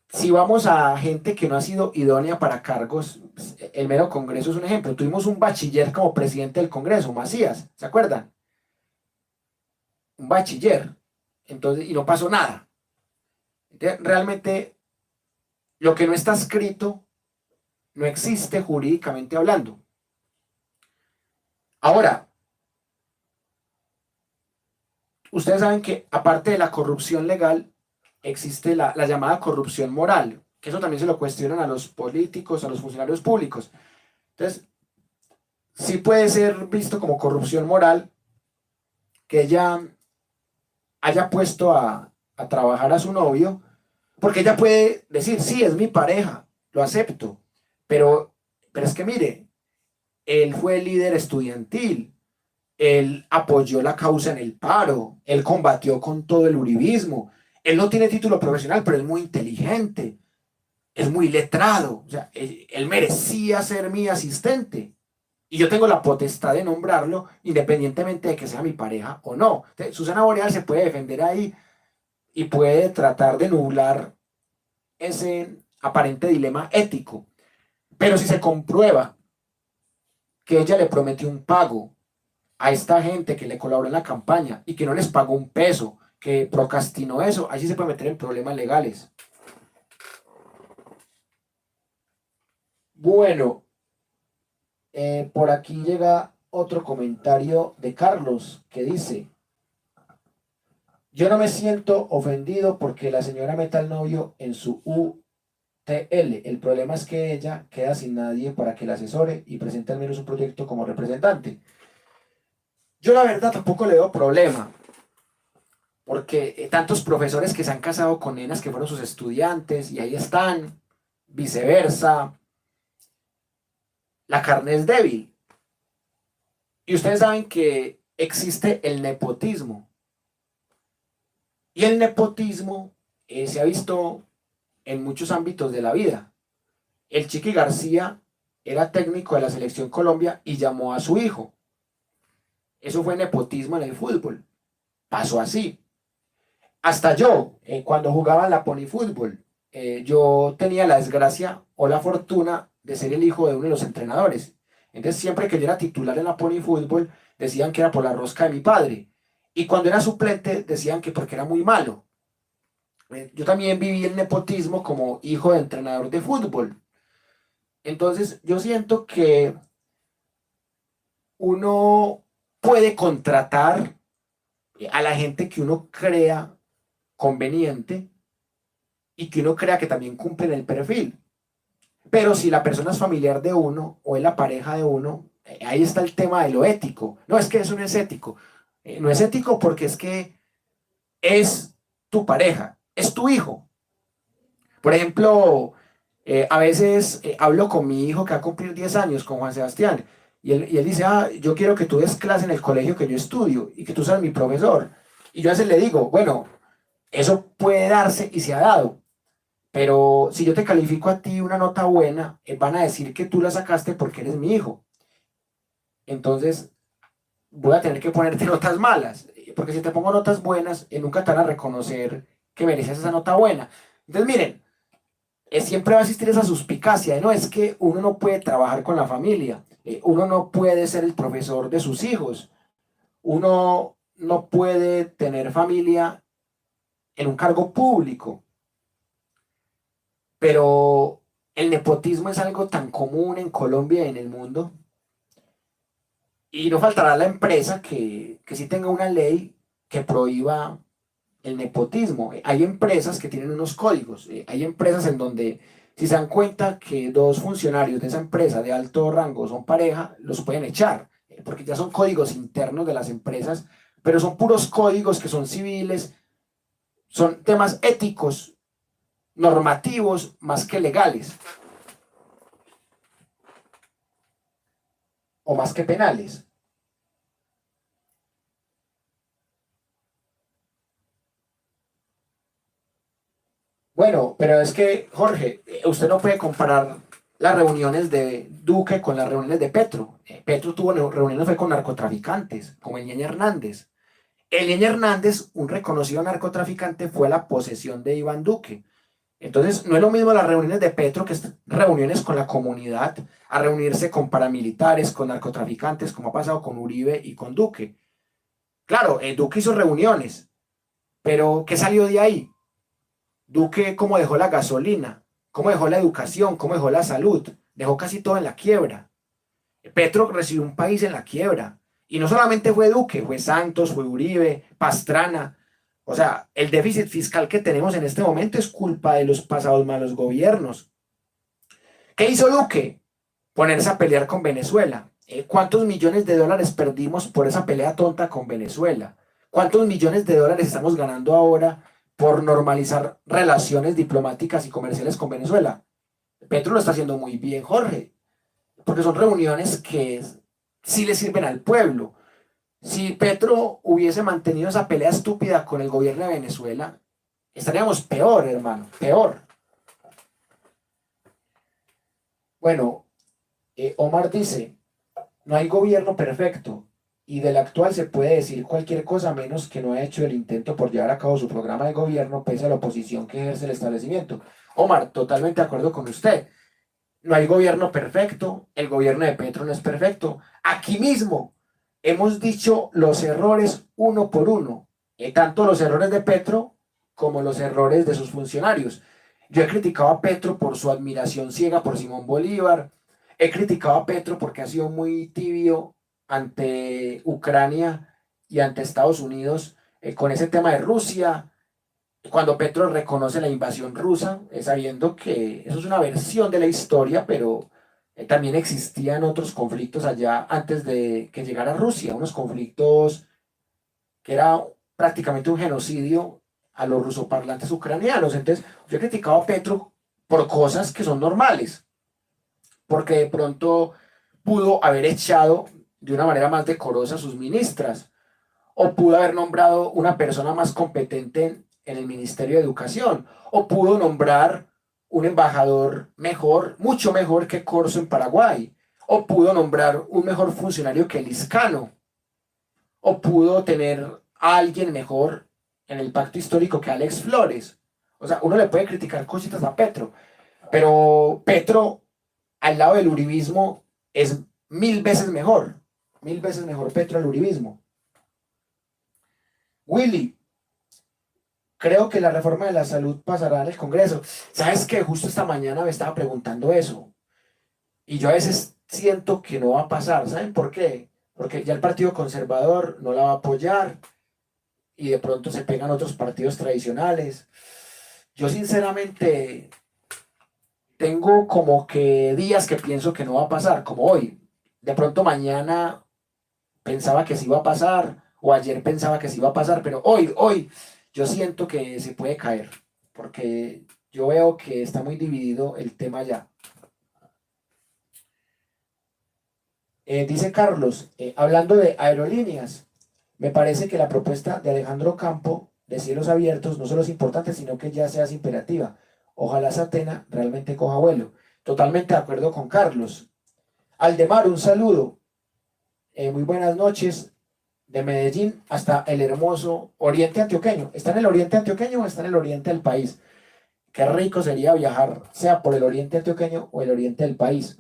si vamos a gente que no ha sido idónea para cargos, el mero Congreso es un ejemplo. Tuvimos un bachiller como presidente del Congreso, Macías, ¿se acuerdan? Un bachiller. Entonces, y no pasó nada. Entonces, realmente, lo que no está escrito no existe jurídicamente hablando. Ahora, ustedes saben que aparte de la corrupción legal, existe la llamada corrupción moral, que eso también se lo cuestionan a los políticos, a los funcionarios públicos. Entonces, sí puede ser visto como corrupción moral que ella haya puesto a trabajar a su novio, porque ella puede decir, sí, es mi pareja, lo acepto, pero es que mire, él fue líder estudiantil, él apoyó la causa en el paro, él combatió con todo el uribismo, él no tiene título profesional, pero es muy inteligente, es muy letrado, o sea, él merecía ser mi asistente. Y yo tengo la potestad de nombrarlo independientemente de que sea mi pareja o no. Entonces, Susana Boreal se puede defender ahí y puede tratar de nublar ese aparente dilema ético. Pero si se comprueba que ella le prometió un pago a esta gente que le colaboró en la campaña y que no les pagó un peso, que procrastinó eso, allí se puede meter en problemas legales. Bueno, por aquí llega otro comentario de Carlos que dice, yo no me siento ofendido porque la señora meta al novio en su UTL. El problema es que ella queda sin nadie para que la asesore y presente al menos un proyecto como representante. Yo la verdad tampoco le veo problema, porque tantos profesores que se han casado con nenas que fueron sus estudiantes y ahí están, viceversa, la carne es débil. Y ustedes saben que existe el nepotismo. Y el nepotismo se ha visto en muchos ámbitos de la vida. El Chiqui García era técnico de la selección Colombia y llamó a su hijo. Eso fue nepotismo en el fútbol. Pasó así. Hasta yo, cuando jugaba en la Pony Fútbol, yo tenía la desgracia o la fortuna de ser el hijo de uno de los entrenadores. Entonces, siempre que yo era titular en la Pony Fútbol, decían que era por la rosca de mi padre. Y cuando era suplente, decían que porque era muy malo. Yo también viví el nepotismo como hijo de entrenador de fútbol. Entonces, yo siento que uno puede contratar a la gente que uno crea conveniente y que uno crea que también cumplen el perfil. Pero si la persona es familiar de uno o es la pareja de uno, ahí está el tema de lo ético. No, es que eso no es ético. No es ético porque es que es tu pareja, es tu hijo. Por ejemplo, a veces hablo con mi hijo que va a cumplir 10 años, con Juan Sebastián, y él dice, yo quiero que tú des clase en el colegio que yo estudio y que tú seas mi profesor. Y yo a veces le digo, bueno, eso puede darse y se ha dado, pero si yo te califico a ti una nota buena, van a decir que tú la sacaste porque eres mi hijo. Entonces voy a tener que ponerte notas malas, porque si te pongo notas buenas, nunca te van a reconocer que mereces esa nota buena. Entonces miren, siempre va a existir esa suspicacia, ¿no? Es que uno no puede trabajar con la familia, uno no puede ser el profesor de sus hijos, uno no puede tener familia en un cargo público, pero el nepotismo es algo tan común en Colombia y en el mundo, y no faltará la empresa que sí tenga una ley que prohíba el nepotismo. Hay empresas que tienen unos códigos, hay empresas en donde si se dan cuenta que dos funcionarios de esa empresa de alto rango son pareja, los pueden echar, porque ya son códigos internos de las empresas, pero son puros códigos que son civiles, son temas éticos, normativos, más que legales, o más que penales. Bueno, pero es que, Jorge, usted no puede comparar las reuniones de Duque con las reuniones de Petro. Petro tuvo reuniones fue con narcotraficantes, como el Ñeñe Hernández. El Ñeñe Hernández, un reconocido narcotraficante, fue a la posesión de Iván Duque. Entonces, no es lo mismo las reuniones de Petro, que es reuniones con la comunidad, a reunirse con paramilitares, con narcotraficantes, como ha pasado con Uribe y con Duque. Claro, Duque hizo reuniones, pero ¿qué salió de ahí? Duque, cómo dejó la gasolina, cómo dejó la educación, cómo dejó la salud, dejó casi todo en la quiebra. Petro recibió un país en la quiebra. Y no solamente fue Duque, fue Santos, fue Uribe, Pastrana. O sea, el déficit fiscal que tenemos en este momento es culpa de los pasados malos gobiernos. ¿Qué hizo Duque? Ponerse a pelear con Venezuela. ¿Cuántos millones de dólares perdimos por esa pelea tonta con Venezuela? ¿Cuántos millones de dólares estamos ganando ahora por normalizar relaciones diplomáticas y comerciales con Venezuela? Petro lo está haciendo muy bien, Jorge, porque son reuniones que sí le sirven al pueblo. Si Petro hubiese mantenido esa pelea estúpida con el gobierno de Venezuela, estaríamos peor, hermano, peor. Bueno, Omar dice, no hay gobierno perfecto y del actual se puede decir cualquier cosa menos que no ha hecho el intento por llevar a cabo su programa de gobierno pese a la oposición que ejerce el establecimiento. Omar, totalmente de acuerdo con usted. No hay gobierno perfecto, el gobierno de Petro no es perfecto. Aquí mismo hemos dicho los errores uno por uno, tanto los errores de Petro como los errores de sus funcionarios. Yo he criticado a Petro por su admiración ciega por Simón Bolívar, he criticado a Petro porque ha sido muy tibio ante Ucrania y ante Estados Unidos con ese tema de Rusia, cuando Petro reconoce la invasión rusa, sabiendo que eso es una versión de la historia, pero también existían otros conflictos allá antes de que llegara Rusia, unos conflictos que era prácticamente un genocidio a los rusoparlantes ucranianos. Entonces, yo he criticado a Petro por cosas que son normales, porque de pronto pudo haber echado de una manera más decorosa a sus ministras, o pudo haber nombrado una persona más competente en el Ministerio de Educación, o pudo nombrar un embajador mejor, mucho mejor que Corso en Paraguay, o pudo nombrar un mejor funcionario que Liscano, o pudo tener a alguien mejor en el pacto histórico que Alex Flores. O sea, uno le puede criticar cositas a Petro, pero Petro al lado del uribismo es mil veces mejor Petro al uribismo. Willy, creo que la reforma de la salud pasará en el Congreso. ¿Sabes qué? Justo esta mañana me estaba preguntando eso. Y yo a veces siento que no va a pasar. ¿Saben por qué? Porque ya el Partido Conservador no la va a apoyar y de pronto se pegan otros partidos tradicionales. Yo sinceramente tengo como que días que pienso que no va a pasar, como hoy. De pronto mañana pensaba que sí iba a pasar, o ayer pensaba que sí iba a pasar, pero hoy, yo siento que se puede caer, porque yo veo que está muy dividido el tema ya. Dice Carlos, hablando de aerolíneas, me parece que la propuesta de Alejandro Campo de cielos abiertos no solo es importante, sino que ya sea imperativa. Ojalá Satena realmente coja vuelo. Totalmente de acuerdo con Carlos. Aldemar, un saludo. Muy buenas noches. De Medellín hasta el hermoso Oriente Antioqueño. ¿Está en el Oriente Antioqueño o está en el Oriente del país? Qué rico sería viajar, sea por el Oriente Antioqueño o el Oriente del país.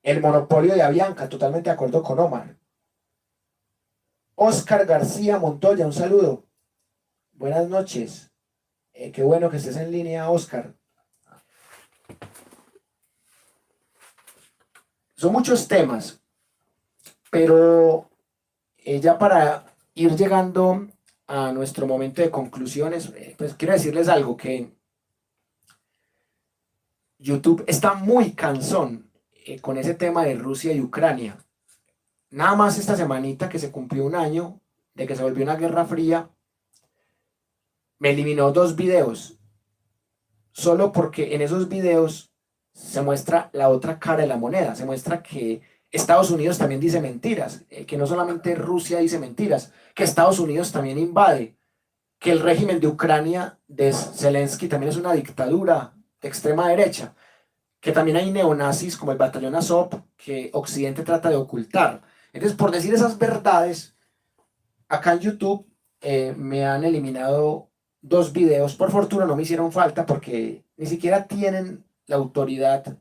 El monopolio de Avianca, totalmente de acuerdo con Omar. Oscar García Montoya, un saludo. Buenas noches. Qué bueno que estés en línea, Oscar. Son muchos temas, pero ya para ir llegando a nuestro momento de conclusiones, pues quiero decirles algo, que YouTube está muy cansón con ese tema de Rusia y Ucrania. Nada más esta semanita que se cumplió un año de que se volvió una guerra fría, me eliminó 2 videos, solo porque en esos videos se muestra la otra cara de la moneda, se muestra que Estados Unidos también dice mentiras, que no solamente Rusia dice mentiras, que Estados Unidos también invade, que el régimen de Ucrania de Zelensky también es una dictadura de extrema derecha, que también hay neonazis como el batallón Azov que Occidente trata de ocultar. Entonces, por decir esas verdades, acá en YouTube me han eliminado 2 videos. Por fortuna no me hicieron falta porque ni siquiera tienen la autoridad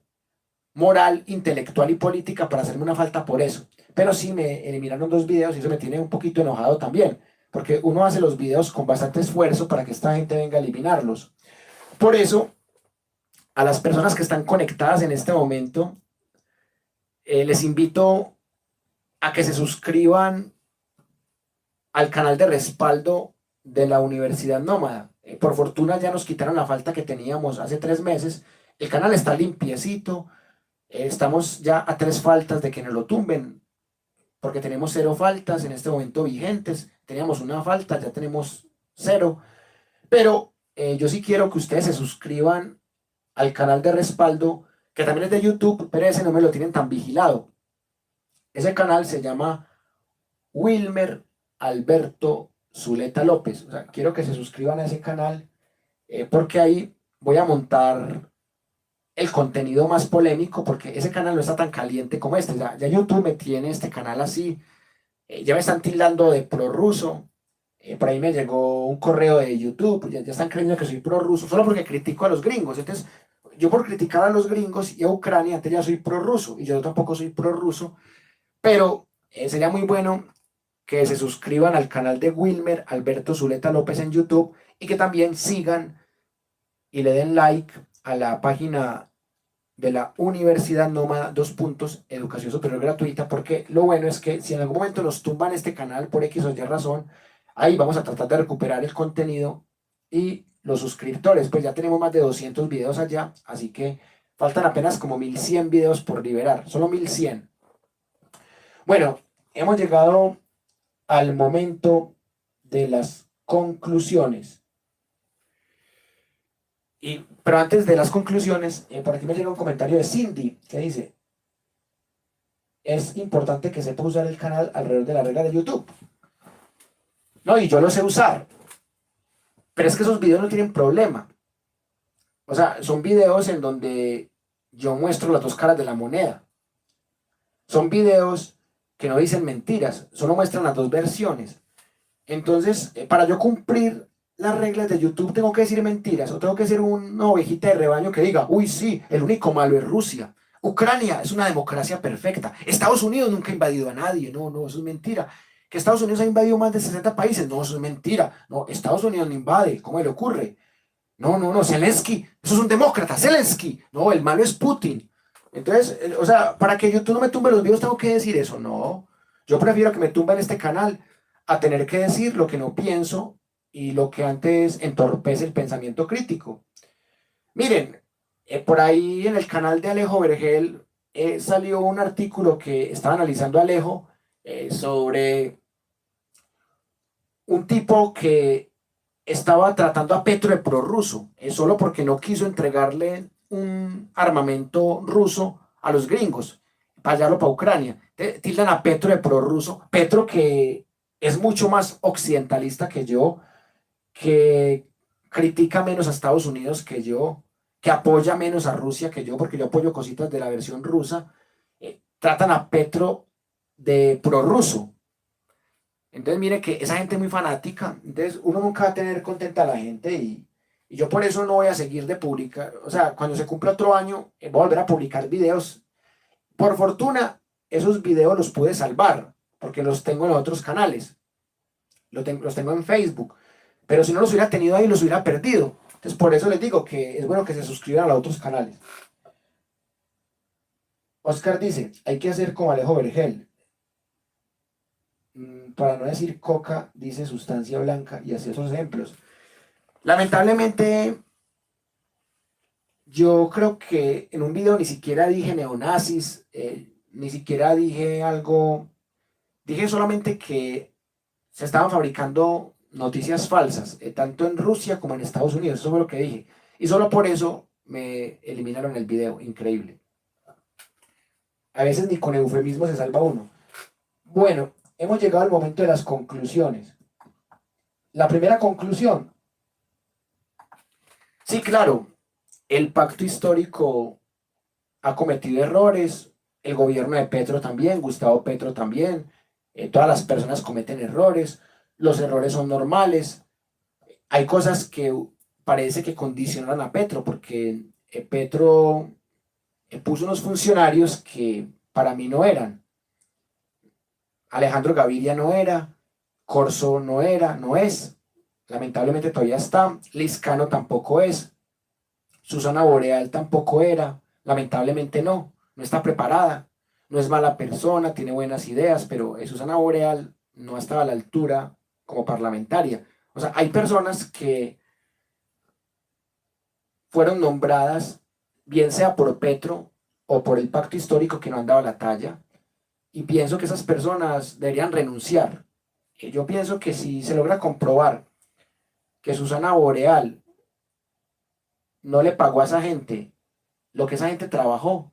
moral, intelectual y política para hacerme una falta por eso. Pero sí me eliminaron 2 videos y eso me tiene un poquito enojado también, porque uno hace los videos con bastante esfuerzo para que esta gente venga a eliminarlos. Por eso, a las personas que están conectadas en este momento, les invito a que se suscriban al canal de respaldo de la Universidad Nómada. Por fortuna ya nos quitaron la falta que teníamos hace 3 meses. El canal está limpiecito. Estamos ya a 3 faltas de que nos lo tumben, porque tenemos 0 faltas en este momento vigentes. Teníamos una falta, ya tenemos 0. Pero yo sí quiero que ustedes se suscriban al canal de respaldo, que también es de YouTube, pero ese no me lo tienen tan vigilado. Ese canal se llama Wilmer Alberto Zuleta López. O sea, quiero que se suscriban a ese canal porque ahí voy a montar el contenido más polémico, porque ese canal no está tan caliente como este. Ya YouTube me tiene este canal así. Ya me están tildando de prorruso. Por ahí me llegó un correo de YouTube. Ya están creyendo que soy prorruso solo porque critico a los gringos. Entonces, yo por criticar a los gringos y a Ucrania, antes ya soy prorruso. Y yo tampoco soy prorruso. Pero sería muy bueno que se suscriban al canal de Wilmer Alberto Zuleta López en YouTube y que también sigan y le den like a la página de la Universidad Nómada, Educación Superior Gratuita, porque lo bueno es que si en algún momento nos tumban este canal por X o Y razón, ahí vamos a tratar de recuperar el contenido y los suscriptores, pues ya tenemos más de 200 videos allá, así que faltan apenas como 1100 videos por liberar, solo 1100. Bueno, hemos llegado al momento de las conclusiones. Pero antes de las conclusiones, por aquí me llega un comentario de Cindy que dice: es importante que sepa usar el canal alrededor de la regla de YouTube. No, y yo lo sé usar, pero es que esos videos no tienen problema. O sea, son videos en donde yo muestro las dos caras de la moneda. Son videos que no dicen mentiras, solo muestran las dos versiones. Entonces, para yo cumplir las reglas de YouTube, tengo que decir mentiras o tengo que ser una ovejita de rebaño que diga, uy, sí, el único malo es Rusia. Ucrania es una democracia perfecta. Estados Unidos nunca ha invadido a nadie. No, no, eso es mentira. Que Estados Unidos ha invadido más de 60 países. No, eso es mentira. No, Estados Unidos no invade. ¿Cómo le ocurre? No, no, no, Zelensky, eso es un demócrata, Zelensky. No, el malo es Putin. Entonces, o sea, para que YouTube no me tumbe los videos tengo que decir eso. No, yo prefiero que me tumben este canal a tener que decir lo que no pienso y lo que antes entorpece el pensamiento crítico. Miren, por ahí en el canal de Alejo Vergel salió un artículo que estaba analizando Alejo sobre un tipo que estaba tratando a Petro de prorruso, solo porque no quiso entregarle un armamento ruso a los gringos, para allá para Ucrania. Tildan a Petro de prorruso, Petro que es mucho más occidentalista que yo, que critica menos a Estados Unidos que yo, que apoya menos a Rusia que yo, porque yo apoyo cositas de la versión rusa, tratan a Petro de prorruso. Entonces, mire que esa gente es muy fanática, entonces uno nunca va a tener contenta a la gente y yo por eso no voy a seguir de publicar, o sea, cuando se cumpla otro año, voy a volver a publicar videos. Por fortuna, esos videos los pude salvar, porque los tengo en otros canales, los tengo en Facebook, pero si no los hubiera tenido ahí, los hubiera perdido. Entonces, por eso les digo que es bueno que se suscriban a los otros canales. Oscar dice, hay que hacer como Alejo Vergel. Para no decir coca, dice sustancia blanca y así esos ejemplos. Lamentablemente, yo creo que en un video ni siquiera dije neonazis, ni siquiera dije algo, dije solamente que se estaban fabricando noticias falsas, tanto en Rusia como en Estados Unidos, eso fue lo que dije. Y solo por eso me eliminaron el video, increíble. A veces ni con eufemismo se salva uno. Bueno, hemos llegado al momento de las conclusiones. La primera conclusión. Sí, claro, el pacto histórico ha cometido errores, el gobierno de Petro también, Gustavo Petro también, todas las personas cometen errores, los errores son normales, hay cosas que parece que condicionan a Petro, porque Petro puso unos funcionarios que para mí no eran. Alejandro Gaviria no era, Corso no era, no es, lamentablemente todavía está, Liscano tampoco es, Susana Boreal tampoco era, lamentablemente no, no está preparada, no es mala persona, tiene buenas ideas, pero Susana Boreal no estaba a la altura como parlamentaria. O sea, hay personas que fueron nombradas, bien sea por Petro o por el pacto histórico que no han dado la talla, y pienso que esas personas deberían renunciar. Yo pienso que si se logra comprobar que Susana Boreal no le pagó a esa gente lo que esa gente trabajó,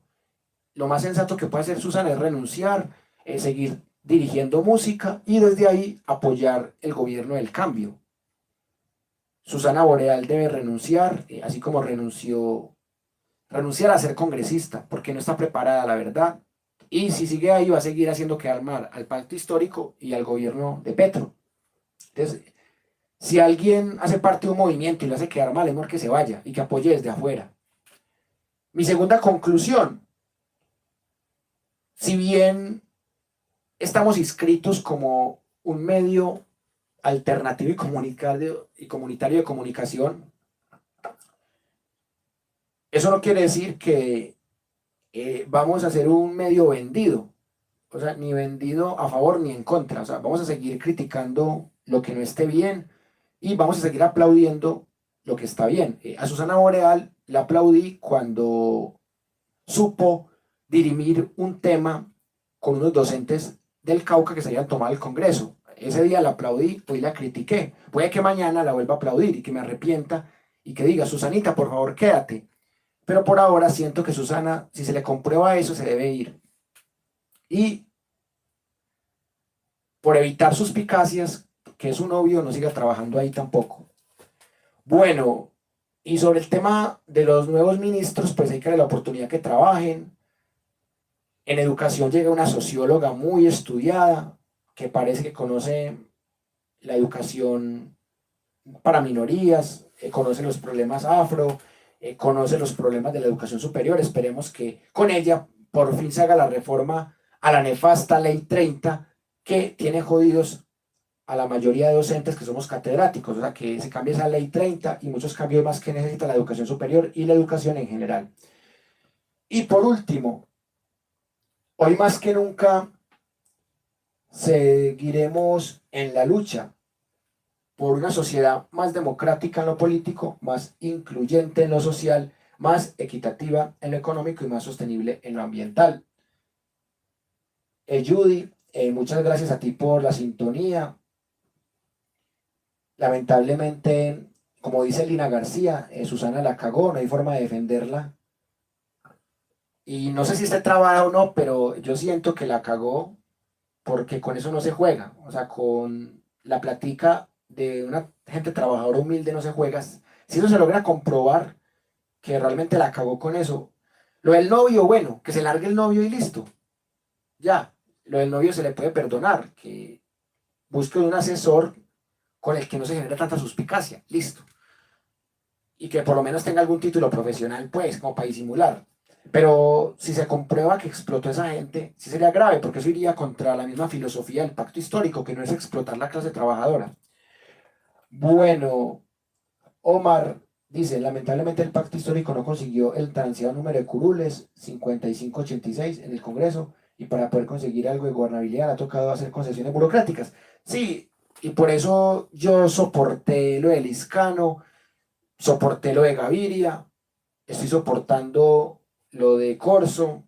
lo más sensato que puede hacer Susana es renunciar, seguir dirigiendo música y desde ahí apoyar el gobierno del cambio. Susana Boreal debe renunciar, así como renunciar a ser congresista, porque no está preparada, la verdad. Y si sigue ahí, va a seguir haciendo quedar mal al pacto histórico y al gobierno de Petro. Entonces, si alguien hace parte de un movimiento y lo hace quedar mal, es mejor que se vaya y que apoye desde afuera. Mi segunda conclusión, si bien estamos inscritos como un medio alternativo y comunitario de comunicación, eso no quiere decir que vamos a ser un medio vendido, o sea, ni vendido a favor ni en contra, o sea, vamos a seguir criticando lo que no esté bien y vamos a seguir aplaudiendo lo que está bien. A Susana Boreal la aplaudí cuando supo dirimir un tema con unos docentes del Cauca que se habían tomado el Congreso. Ese día la aplaudí, hoy la critiqué. Puede que mañana la vuelva a aplaudir y que me arrepienta y que diga, Susanita, por favor, quédate. Pero por ahora siento que Susana, si se le comprueba eso, se debe ir. y por evitar suspicacias, que es un obvio, no siga trabajando ahí tampoco. Bueno, y sobre el tema de los nuevos ministros, pues hay que darle la oportunidad que trabajen. En educación llega una socióloga muy estudiada, que parece que conoce la educación para minorías, conoce los problemas afro, conoce los problemas de la educación superior. Esperemos que con ella por fin se haga la reforma a la nefasta Ley 30, que tiene jodidos a la mayoría de docentes que somos catedráticos, o sea, que se cambie esa Ley 30 y muchos cambios más que necesita la educación superior y la educación en general. Y por último, hoy más que nunca seguiremos en la lucha por una sociedad más democrática en lo político, más incluyente en lo social, más equitativa en lo económico y más sostenible en lo ambiental. Judy, muchas gracias a ti por la sintonía. Lamentablemente, como dice Lina García, Susana la cagó, no hay forma de defenderla. Y no sé si esté trabada o no, pero yo siento que la cagó porque con eso no se juega. O sea, con la platica de una gente trabajadora humilde no se juega. Si eso se logra comprobar que realmente la cagó con eso. Lo del novio, bueno, que se largue el novio y listo. Ya, lo del novio se le puede perdonar, que busque un asesor con el que no se genere tanta suspicacia, listo. Y que por lo menos tenga algún título profesional, pues, como para disimular. Pero si se comprueba que explotó a esa gente, sí sería grave, porque eso iría contra la misma filosofía del pacto histórico, que no es explotar la clase trabajadora. Bueno, Omar dice, lamentablemente el pacto histórico no consiguió el tan ansiado número de curules, 5586 en el Congreso, y para poder conseguir algo de gobernabilidad ha tocado hacer concesiones burocráticas. Sí, y por eso yo soporté lo de Liscano, soporté lo de Gaviria, estoy soportando lo de Corso,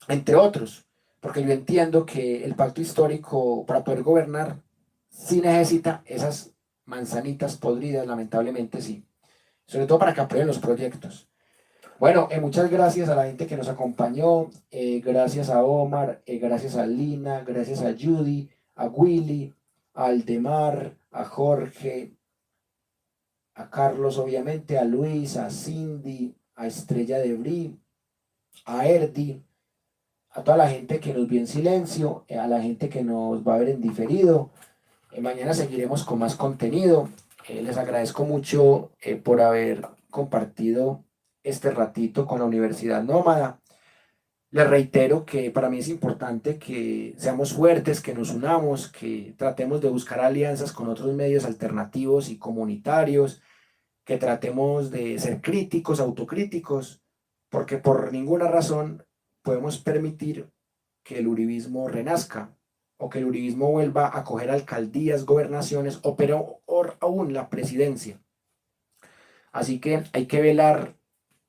entre otros, porque yo entiendo que el pacto histórico para poder gobernar sí necesita esas manzanitas podridas, lamentablemente sí, sobre todo para que aprueben los proyectos. Bueno, muchas gracias a la gente que nos acompañó, gracias a Omar, gracias a Lina, gracias a Judy, a Willy, a Aldemar, a Jorge, a Carlos obviamente, a Luis, a Cindy, a Estrella de Brie, a Erdi, a toda la gente que nos vio en silencio, a la gente que nos va a ver en diferido. Mañana seguiremos con más contenido. Les agradezco mucho por haber compartido este ratito con la Universidad Nómada. Les reitero que para mí es importante que seamos fuertes, que nos unamos, que tratemos de buscar alianzas con otros medios alternativos y comunitarios, que tratemos de ser críticos, autocríticos, porque por ninguna razón podemos permitir que el uribismo renazca o que el uribismo vuelva a coger alcaldías, gobernaciones o pero aún la presidencia. Así que hay que velar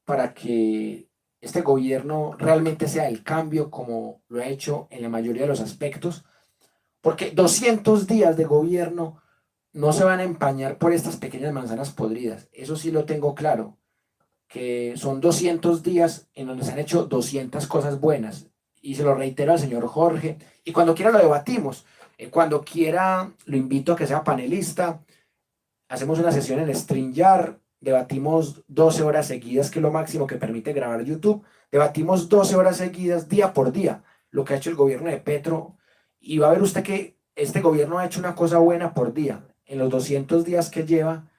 para que este gobierno realmente sea el cambio como lo ha hecho en la mayoría de los aspectos, porque 200 días de gobierno no se van a empañar por estas pequeñas manzanas podridas. Eso sí lo tengo claro, que son 200 días en donde se han hecho 200 cosas buenas. Y se lo reitero al señor Jorge. Y cuando quiera lo debatimos. Cuando quiera lo invito a que sea panelista. Hacemos una sesión en StreamYard. Debatimos 12 horas seguidas, que es lo máximo que permite grabar YouTube. Debatimos 12 horas seguidas, día por día, lo que ha hecho el gobierno de Petro. Y va a ver usted que este gobierno ha hecho una cosa buena por día. En los 200 días que lleva,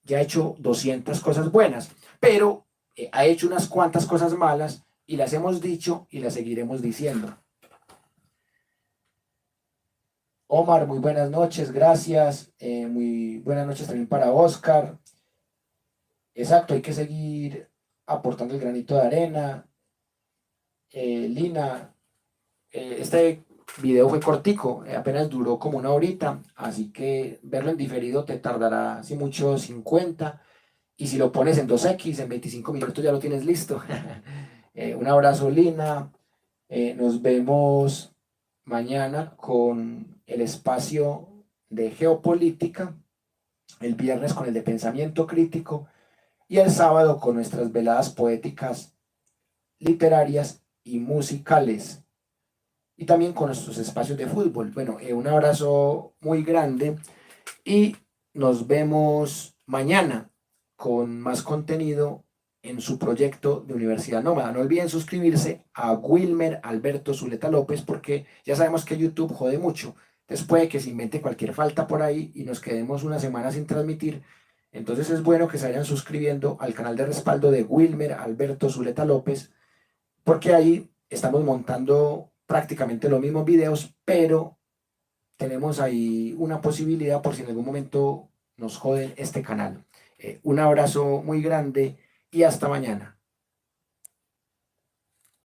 ya ha hecho 200 cosas buenas, pero ha hecho unas cuantas cosas malas y las hemos dicho y las seguiremos diciendo. Omar, muy buenas noches, gracias. Muy buenas noches también para Oscar. Exacto, hay que seguir aportando el granito de arena. Lina, este video fue cortico, apenas duró como una horita, así que verlo en diferido te tardará, si mucho, 50. Y si lo pones en 2X, en 25 minutos ya lo tienes listo. Un abrazo, Lina. Nos vemos mañana con el espacio de geopolítica, el viernes con el de pensamiento crítico y el sábado con nuestras veladas poéticas, literarias y musicales. y también con nuestros espacios de fútbol. Bueno, un abrazo muy grande y nos vemos mañana con más contenido en su proyecto de Universidad Nómada. No olviden suscribirse a Wilmer Alberto Zuleta López porque ya sabemos que YouTube jode mucho. Entonces puede que se invente cualquier falta por ahí y nos quedemos una semana sin transmitir. Entonces es bueno que se vayan suscribiendo al canal de respaldo de Wilmer Alberto Zuleta López porque ahí estamos montando prácticamente los mismos videos, pero tenemos ahí una posibilidad por si en algún momento nos joden este canal. Un abrazo muy grande y hasta mañana.